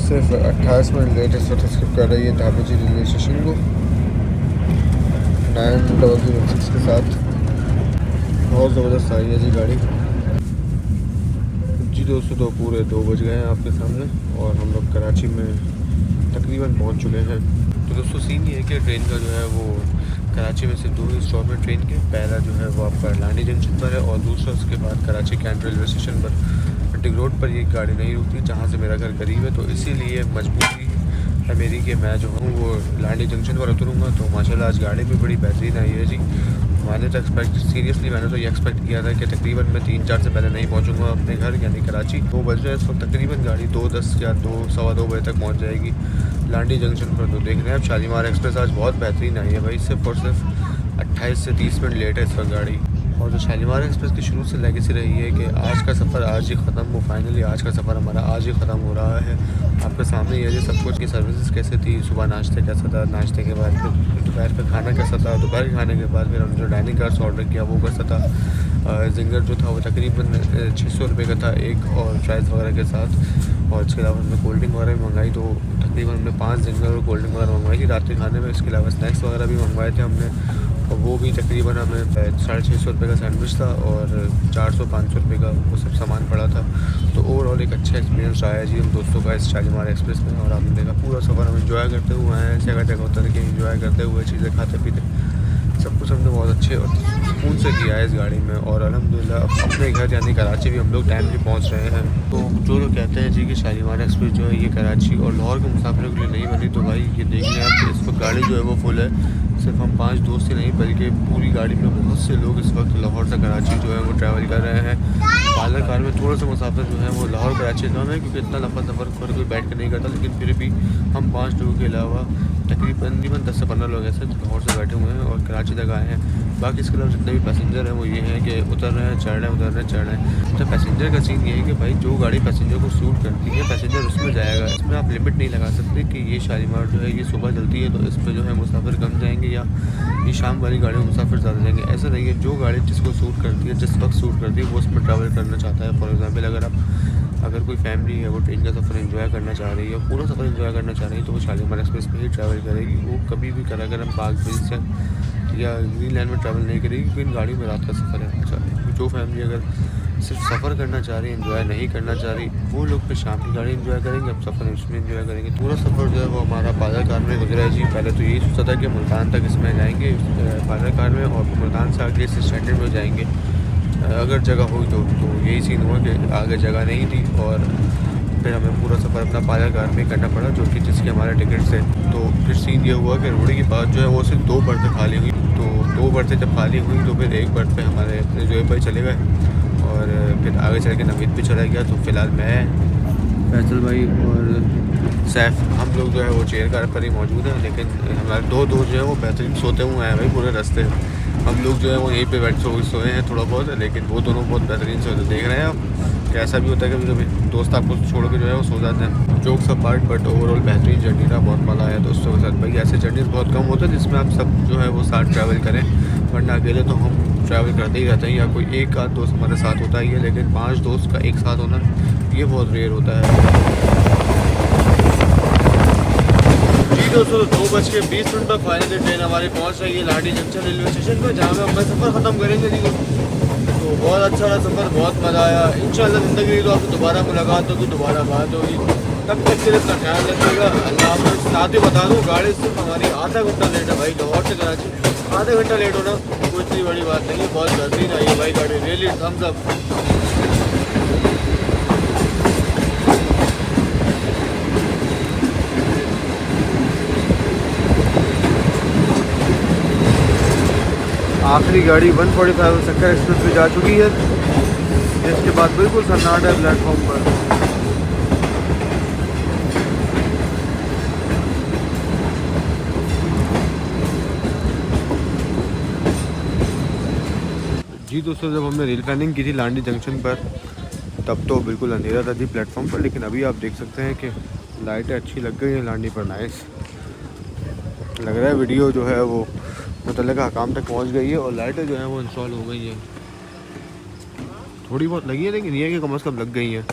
सिर्फ 28 मिनट लेट इस वक्त स्किप कर रही है ढाबेची रेलवे स्टेशन को 9:06 के साथ। बहुत ज़बरदस्त आई है जी गाड़ी। जी दोस्तों, तो पूरे 2 बज गए हैं आपके सामने और हम लोग कराची में तकरीबन पहुंच चुके हैं। तो दोस्तों सीन ये है कि ट्रेन का जो है वो कराची में सिर्फ 2 स्टॉप है ट्रेन के। पहला जो है वो आपका लानी जंक्शन पर है और दूसरा उसके बाद कराची कैंट रेलवे स्टेशन पर। टिक रोड पर ये गाड़ी नहीं रुकती जहाँ से मेरा घर करीब है, तो इसीलिए मजबूरी है मेरी कि मैं जो हूँ वो लानी जंक्शन पर उतरूँगा। तो माशाल्लाह आज गाड़ी भी बड़ी बेहतरीन आई है जी। मैंने तो मैंने तो ये एक्सपेक्ट किया था कि तकरीबन मैं 3-4 से पहले नहीं पहुंचूंगा अपने घर यानी कराची। 2 बज रहे हैं इस वक्त, तकरीबन गाड़ी 2:10 या 2-2:15 बजे तक पहुंच जाएगी लांडी जंक्शन पर। तो देख रहे हैं अब शालीमार एक्सप्रेस आज बहुत बेहतरीन आई है भाई। सिर्फ और सिर्फ 28 से 30 मिनट लेट है इस वक्त गाड़ी। और जो शालीमार एक्सप्रेस की शुरू से लेगेसी रही है कि आज का सफ़र आज ही ख़त्म हो, फाइनली आज का सफ़र हमारा आज ही ख़त्म हो रहा है। आपके सामने ये जो सब कुछ की सर्विसेज कैसे थी, सुबह नाश्ते कैसा था, नाश्ते के बाद फिर दोपहर का खाना कैसा था, दोपहर के खाने के बाद फिर हमने जो डाइनिंग कार्स ऑर्डर किया वो कैसा था। जिंगर जो था वो तकरीबन 600 रुपये का था एक, और फ्राइज़ वगैरह के साथ। और इसके अलावा हमने कोल्ड ड्रिंक वगैरह भी मंगाई। तो तकरीबन हमने 5 जिंगर और कोल्ड ड्रिंक वगैरह मंगवाई थी रात के खाने में। इसके अलावा स्नैक्स वगैरह भी मंगवाए थे हमने, और वो भी तकरीबन हमें 650 रुपये का सैंडविच था और 400-500 रुपये का वो सब सामान पड़ा था। तो ओवरऑल एक अच्छा एक्सपीरियंस रहा है जी हम दोस्तों का इस शालीमार एक्सप्रेस में। और आपने देखा पूरा सफ़र हम इंजॉय करते हुए हैं, जगह जगह उतर के इंजॉय करते हुए चीज़ें खाते पीते सब कुछ हमने बहुत अच्छे और सुकून से किया है इस गाड़ी में। और अल्हम्दुलिल्लाह अपने घर यानी कराची भी हम लोग टाइम पे पहुंच रहे हैं। तो जो लोग कहते हैं जी कि शालीमार एक्सप्रेस जो है ये कराची और लाहौर के मुसाफिरों के लिए नहीं बनी, तो भाई ये देख लें आप इस वक्त गाड़ी जो है वो फुल है। सिर्फ हम 5 दोस्त ही नहीं बल्कि पूरी गाड़ी में बहुत से लोग इस वक्त लाहौर से कराची जो है वो ट्रैवल कर रहे हैं। पार्लर कार में थोड़ा सा मुसाफिर जो है वो लाहौर कराची कम है क्योंकि इतना लंबा सफ़र पर कोई बैठ कर नहीं करता, लेकिन फिर भी हम 5 लोगों के अलावा तकरीबन 10 से 15 लोग ऐसे लाहौर से बैठे हुए हैं और कराची तक आए हैं। बाकी इसके अलावा जितने भी पैसेंजर हैं वो ये हैं कि उतर रहे हैं, चढ़ रहे हैं, उतर रहे हैं, चढ़ रहे हैं। तो पैसेंजर का सीन ये है कि भाई जो गाड़ी पैसेंजर को सूट करती है पैसेंजर उसमें जाएगा। इसमें आप लिमिट नहीं लगा सकते कि ये शालीमार जो है ये सुबह चलती है तो इस पर जो है मुसाफिर कम जाएंगे या ये शाम वाली गाड़ी में मुसाफिर ज़्यादा जाएंगे। ऐसा नहीं है, जो गाड़ी जिसको सूट करती है जिस वक्त सूट करती है वो उसमें ट्रैवल करना चाहता है। फॉर एग्जाम्पल अगर कोई फैमिली है वो ट्रेन का सफ़र एंजॉय करना चाह रही है, पूरा सफ़र एंजॉय करना चाह रही है, तो वो शालीमार एक्सप्रेस पे ही ट्रैवल करेगी। वो कभी भी करागरम पार्क ब्रिज या ग्रीन लैंड में ट्रैवल नहीं करेगी क्योंकि इन गाड़ियों में रात का सफ़र है। जो फैमिली अगर सिर्फ सफ़र करना चाह रही है, एंजॉय नहीं करना चाह रही, वो लोग फिर शाम की गाड़ी एंजॉय करेंगे, अब सफ़र उसमें एंजॉय करेंगे। पूरा सफ़र जो है वो हमारा पायलर कार में गुजरा है जी। पहले तो यही सोचा था कि मुल्तान तक इसमें जाएंगे पायलर कार में और मुल्तान से आगे इस स्टैंडर्ड में जाएंगे अगर जगह हुई तो यही सीन हुआ कि आगे जगह नहीं थी और फिर हमें पूरा सफ़र अपना पायलर कार में करना पड़ा जो कि जिसके हमारे टिकट से। तो फिर सीन ये हुआ कि रोड की बात जो है वो सिर्फ 2 बर्थें खाली हुई। तो 2 बर्थें जब खाली हुई तो फिर एक बर्थ पे हमारे अपने जोएब भाई चले गए और फिर आगे चल के नवीद भी चला गया। तो फ़िलहाल मैं, फैसल भाई और सैफ हम लोग जो है वो चेयर कार पर ही मौजूद हैं। लेकिन हमारे 2 दोस्त जो है वो बेहतरीन सोते हुए हैं भाई पूरे रास्ते। हम लोग जो है वो यहीं पे बैठ सोए हैं थोड़ा बहुत, लेकिन वो दोनों बहुत बेहतरीन से देख रहे हैं आप। कैसा भी होता है कभी कभी दोस्त आपको छोड़ के जो है वो सो जाते हैं। जोक सब पार्ट बट ओवरऑल बेहतरीन जर्नी रहा, बहुत मज़ा आया दोस्तों के साथ। भाई ऐसे जर्नी बहुत कम होता है जिसमें आप सब जो है वो साथ ट्रैवल करें, वरना अकेले तो हम ट्रैवल करते ही रहते हैं या कोई एक आध दोस्त हमारे साथ होता ही है, लेकिन 5 दोस्त का एक साथ होना ये बहुत रेयर होता है। जी दोस्तों, 2:20 पर फाइनली ट्रेन हमारी पहुंच रही है लाडी जंक्शन रेलवे स्टेशन पर, जहाँ में हम सफ़र ख़त्म करेंगे जी। तो बहुत अच्छा रहा सफ़र, बहुत मज़ा आया। इंशाल्लाह ज़िंदगी रही तो आपसे दोबारा मुलाकात होगी, दोबारा बात होगी। तब तक के लिए अपना ख्याल रखिएगा। अल्लाह हाफ़िज़। साथ ही बता दूँ गाड़ी सिर्फ हमारी आधा घंटा लेट है भाई लाहौर से कराची। आधा घंटा लेट होना कोई इतनी बड़ी बात नहीं है, बहुत बेहतरीन आई है भाई गाड़ी, रियली थम्स अप। आखिरी गाड़ी 145 सक्कर एक्सप्रेस पे जा चुकी है, जिसके बाद बिल्कुल सन्नाटा है प्लेटफॉर्म पर। जी दोस्तों, जब हमने रेल प्लानिंग की थी लांडी जंक्शन पर तब तो बिल्कुल अंधेरा था जी प्लेटफॉर्म पर, लेकिन अभी आप देख सकते हैं कि लाइटें अच्छी लग गई हैं लांडी पर, नाइस लग रहा है। वीडियो जो है वो मुतल्लिका हकाम तक पहुंच गई है और लाइटें जो हैं वो इंस्टॉल हो गई हैं, थोड़ी बहुत लगी है लेकिन ये कि कम से कम लग गई हैं।